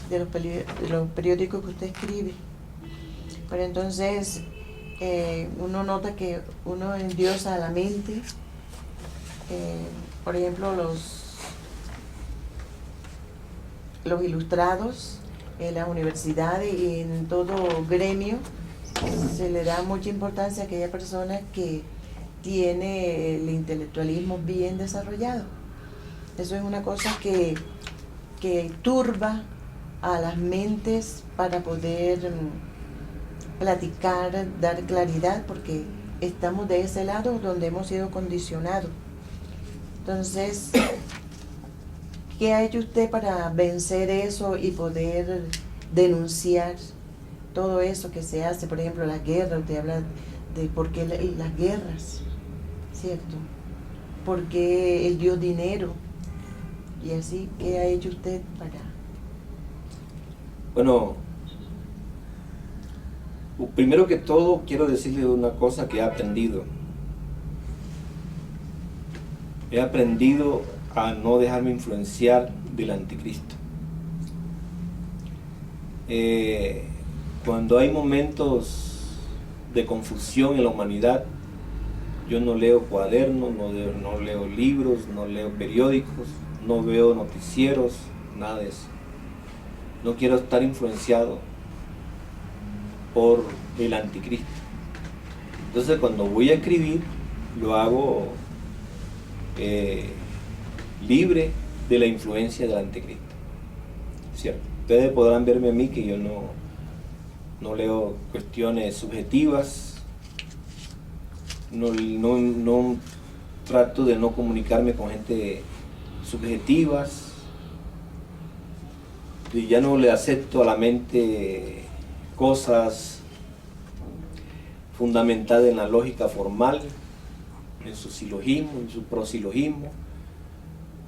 de los periódicos que usted escribe. Pero entonces uno nota que uno endiosa a la mente, por ejemplo los ilustrados en las universidades y en todo gremio se le da mucha importancia a aquella persona que tiene el intelectualismo bien desarrollado. Eso es una cosa que turba a las mentes para poder platicar, dar claridad, porque estamos de ese lado donde hemos sido condicionados. Entonces, ¿qué ha hecho usted para vencer eso y poder denunciar todo eso que se hace? Por ejemplo, la guerra, usted habla de por qué las guerras, ¿cierto? ¿Por qué el dio dinero? Y así, ¿qué ha hecho usted para...? Bueno, primero que todo quiero decirle una cosa que he aprendido. He aprendido a no dejarme influenciar del anticristo. Cuando hay momentos de confusión en la humanidad, yo no leo cuadernos, no leo libros, no leo periódicos, no veo noticieros, nada de eso. No quiero estar influenciado por el anticristo. Entonces cuando voy a escribir, lo hago libre de la influencia del anticristo. ¿Cierto? Ustedes podrán verme a mí que yo no leo cuestiones subjetivas, no trato de no comunicarme con gente subjetivas, y ya no le acepto a la mente cosas fundamentadas en la lógica formal, en su silogismo, en su prosilogismo.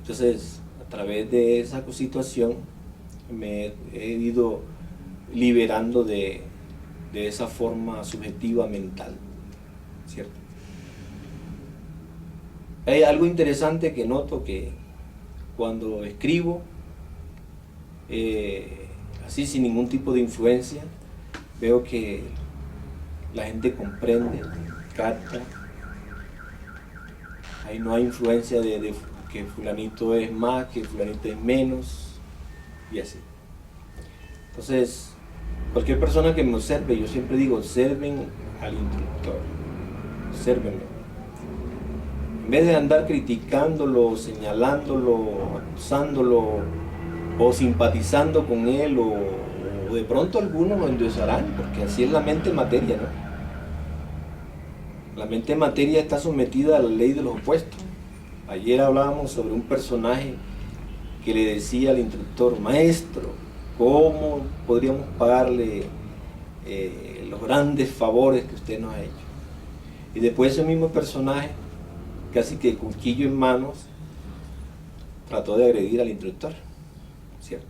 Entonces, a través de esa situación me he ido liberando de esa forma subjetiva mental, ¿cierto? Hay algo interesante que noto, que cuando escribo, así sin ningún tipo de influencia, veo que la gente comprende, capta. Ahí no hay influencia de que fulanito es más, que fulanito es menos, y así. Entonces, cualquier persona que me observe, yo siempre digo, observen al instructor, observenlo. En vez de andar criticándolo, señalándolo, acusándolo, o simpatizando con él, o de pronto algunos lo endosarán, porque así es la mente materia, ¿no? La mente materia está sometida a la ley de los opuestos. Ayer hablábamos sobre un personaje que le decía al instructor: maestro, ¿cómo podríamos pagarle los grandes favores que usted nos ha hecho? Y después ese mismo personaje, casi que cuchillo en manos, trató de agredir al instructor, ¿cierto?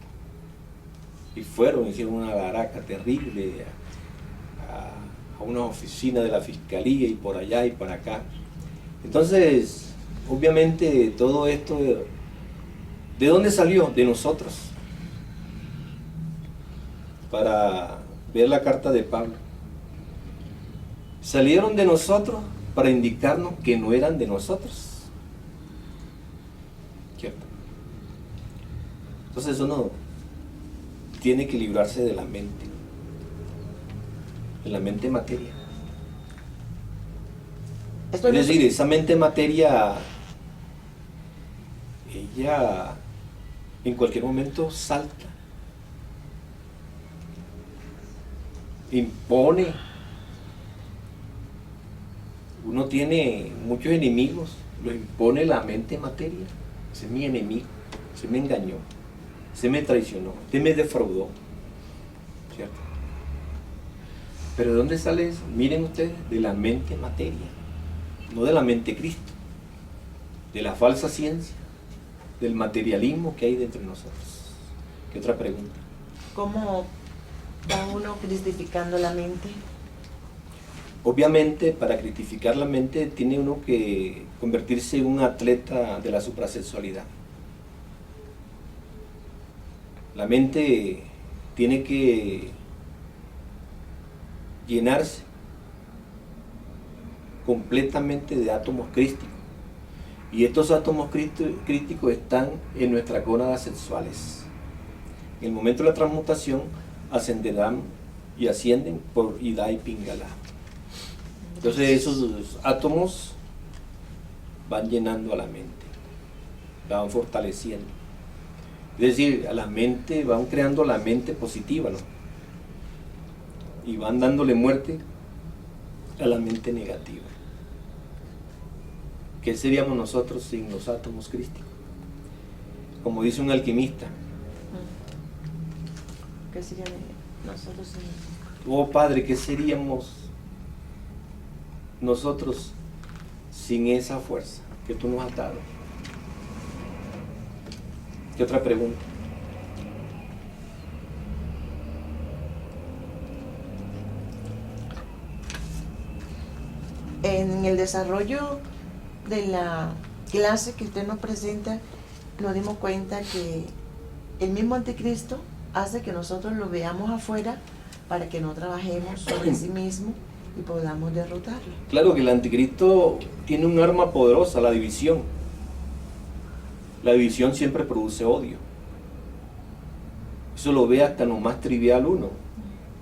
Y hicieron una baraca terrible a una oficina de la fiscalía, y por allá y por acá. Entonces, obviamente todo esto, ¿de dónde salió? De nosotros. Para ver la carta de Pablo, salieron de nosotros para indicarnos que no eran de nosotros, ¿cierto? Entonces uno tiene que librarse de la mente materia. Esto Es no decir, esa mente materia, ella en cualquier momento salta, impone. Uno tiene muchos enemigos, lo impone la mente materia. Ese es mi enemigo, ese me engañó, ese me traicionó, ese me defraudó, ¿cierto? Pero ¿de dónde sale eso? Miren ustedes, de la mente materia, no de la mente Cristo, de la falsa ciencia, del materialismo que hay dentro de nosotros. ¿Qué otra pregunta? ¿Cómo va uno cristificando la mente? Obviamente, para cristificar la mente tiene uno que convertirse en un atleta de la suprasexualidad. La mente tiene que llenarse completamente de átomos crísticos. Y estos átomos crísticos están en nuestras gónadas sexuales. En el momento de la transmutación ascenderán y ascienden por Ida y Pingala. Entonces esos átomos van llenando a la mente, la van fortaleciendo. Es decir, a la mente, van creando la mente positiva, ¿no? Y van dándole muerte a la mente negativa. ¿Qué seríamos nosotros sin los átomos crísticos? Como dice un alquimista: ¿Qué sería de nosotros? oh Padre, ¿qué seríamos nosotros sin esa fuerza que tú nos has dado? ¿Qué otra pregunta? En el desarrollo de la clase que usted nos presenta, nos dimos cuenta que el mismo anticristo hace que nosotros lo veamos afuera para que no trabajemos sobre sí mismo y podamos derrotarlo. Claro que el anticristo tiene un arma poderosa, la división. La división siempre produce odio. Eso lo ve hasta en lo más trivial uno.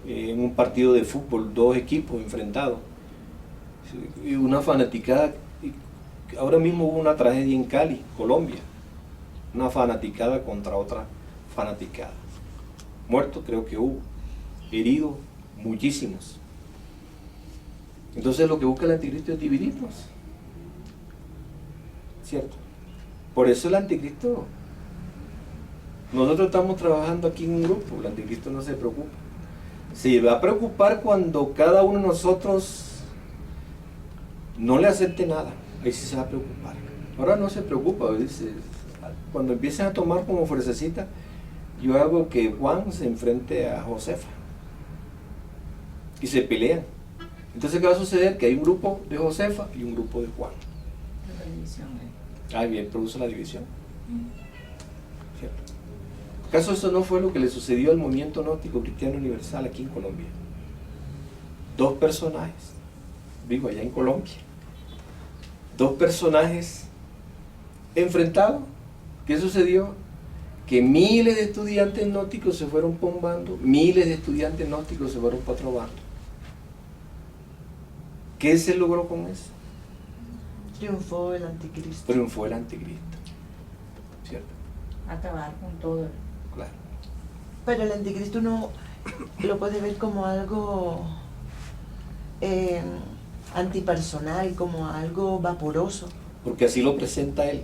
En un partido de fútbol, dos equipos enfrentados. Y una fanaticada. Ahora mismo hubo una tragedia en Cali, Colombia. Una fanaticada contra otra fanaticada. Muertos creo que hubo. Heridos muchísimos. Entonces lo que busca el anticristo es dividirnos. ¿Cierto? Por eso el anticristo, nosotros estamos trabajando aquí en un grupo, el anticristo no se preocupa. Se va a preocupar cuando cada uno de nosotros no le acepte nada. Ahí sí se va a preocupar. Ahora no se preocupa, dice, cuando empiecen a tomar como fuercecita, yo hago que Juan se enfrente a Josefa y se pelean. Entonces, ¿qué va a suceder? Que hay un grupo de Josefa y un grupo de Juan. La división, Ah, bien, produce la división. ¿Cierto? ¿Acaso eso no fue lo que le sucedió al movimiento gnóstico cristiano universal aquí en Colombia? Dos personajes, digo allá en Colombia, dos personajes enfrentados. ¿Qué sucedió? Que miles de estudiantes gnósticos se fueron por un bando, miles de estudiantes gnósticos se fueron para otro bando. ¿Qué se logró con eso? Triunfó el anticristo. Triunfó el anticristo. ¿Cierto? acabar con todo. Claro. Pero el anticristo uno lo puede ver como algo antipersonal, como algo vaporoso. Porque así lo presenta él.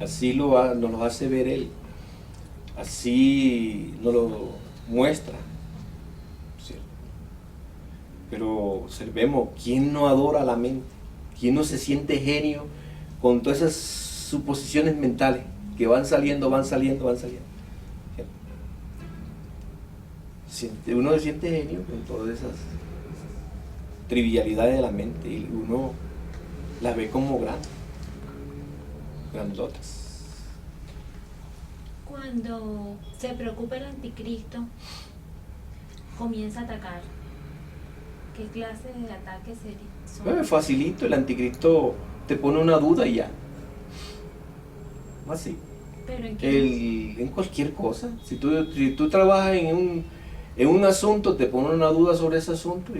Así nos lo hace ver él. Así nos lo muestra. ¿Cierto? Pero observemos, ¿quién no adora la mente? ¿Quién no se siente genio con todas esas suposiciones mentales que van saliendo, van saliendo, van saliendo? Uno se siente genio con todas esas trivialidades de la mente y uno las ve como grandotas. Cuando se preocupa el anticristo, comienza a atacar. ¿Qué clase de ataques son? Facilito, el anticristo te pone una duda y ya. Así. ¿Pero en qué? En cualquier cosa. Si tú trabajas en un asunto, te pone una duda sobre ese asunto.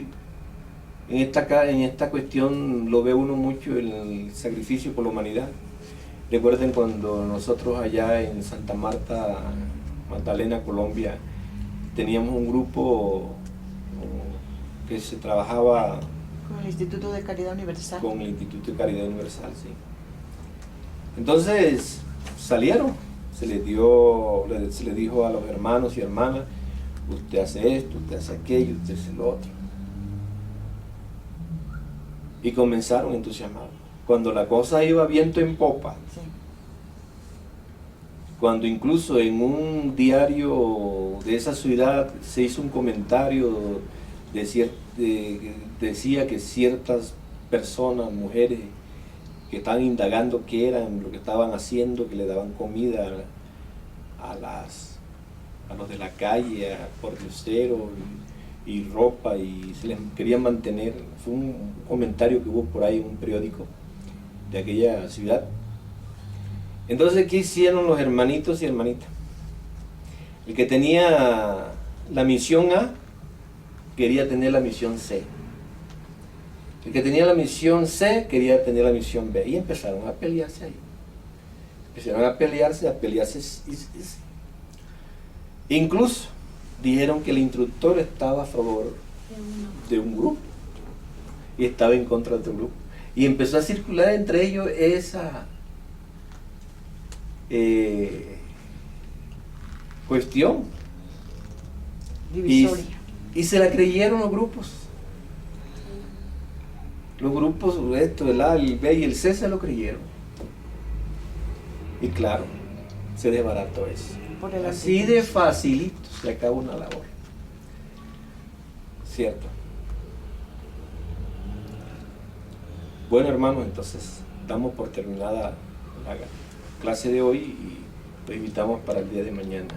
Y en esta cuestión lo ve uno mucho en el sacrificio por la humanidad. Recuerden cuando nosotros allá en Santa Marta, Magdalena, Colombia, teníamos un grupo que se trabajaba Con el Instituto de Caridad Universal. con el Instituto de Caridad Universal, sí. Entonces salieron, se les dijo a los hermanos y hermanas, usted hace esto, usted hace aquello, usted hace lo otro. Y comenzaron entusiasmados. Cuando la cosa iba viento en popa, Sí. cuando incluso en un diario de esa ciudad se hizo un comentario, decía que ciertas personas, mujeres, que estaban indagando qué eran, lo que estaban haciendo, que le daban comida a los de la calle, a pordioseros y ropa, y se les querían mantener. Fue un comentario que hubo por ahí en un periódico de aquella ciudad. Entonces, ¿qué hicieron los hermanitos y hermanitas? El que tenía la misión A quería tener la misión C. El que tenía la misión C quería tener la misión B. Y empezaron a pelearse ahí. Empezaron a pelearse. Incluso dijeron que el instructor estaba a favor de un grupo y estaba en contra de otro grupo. Y empezó a circular entre ellos esa cuestión. Divisoria. Y se la creyeron los grupos. Los grupos, el A, el B y el C se lo creyeron. Y claro, se desbarató eso. Por el Así de facilito se acaba una labor. ¿Cierto? Bueno, hermanos, entonces damos por terminada la clase de hoy y los invitamos para el día de mañana.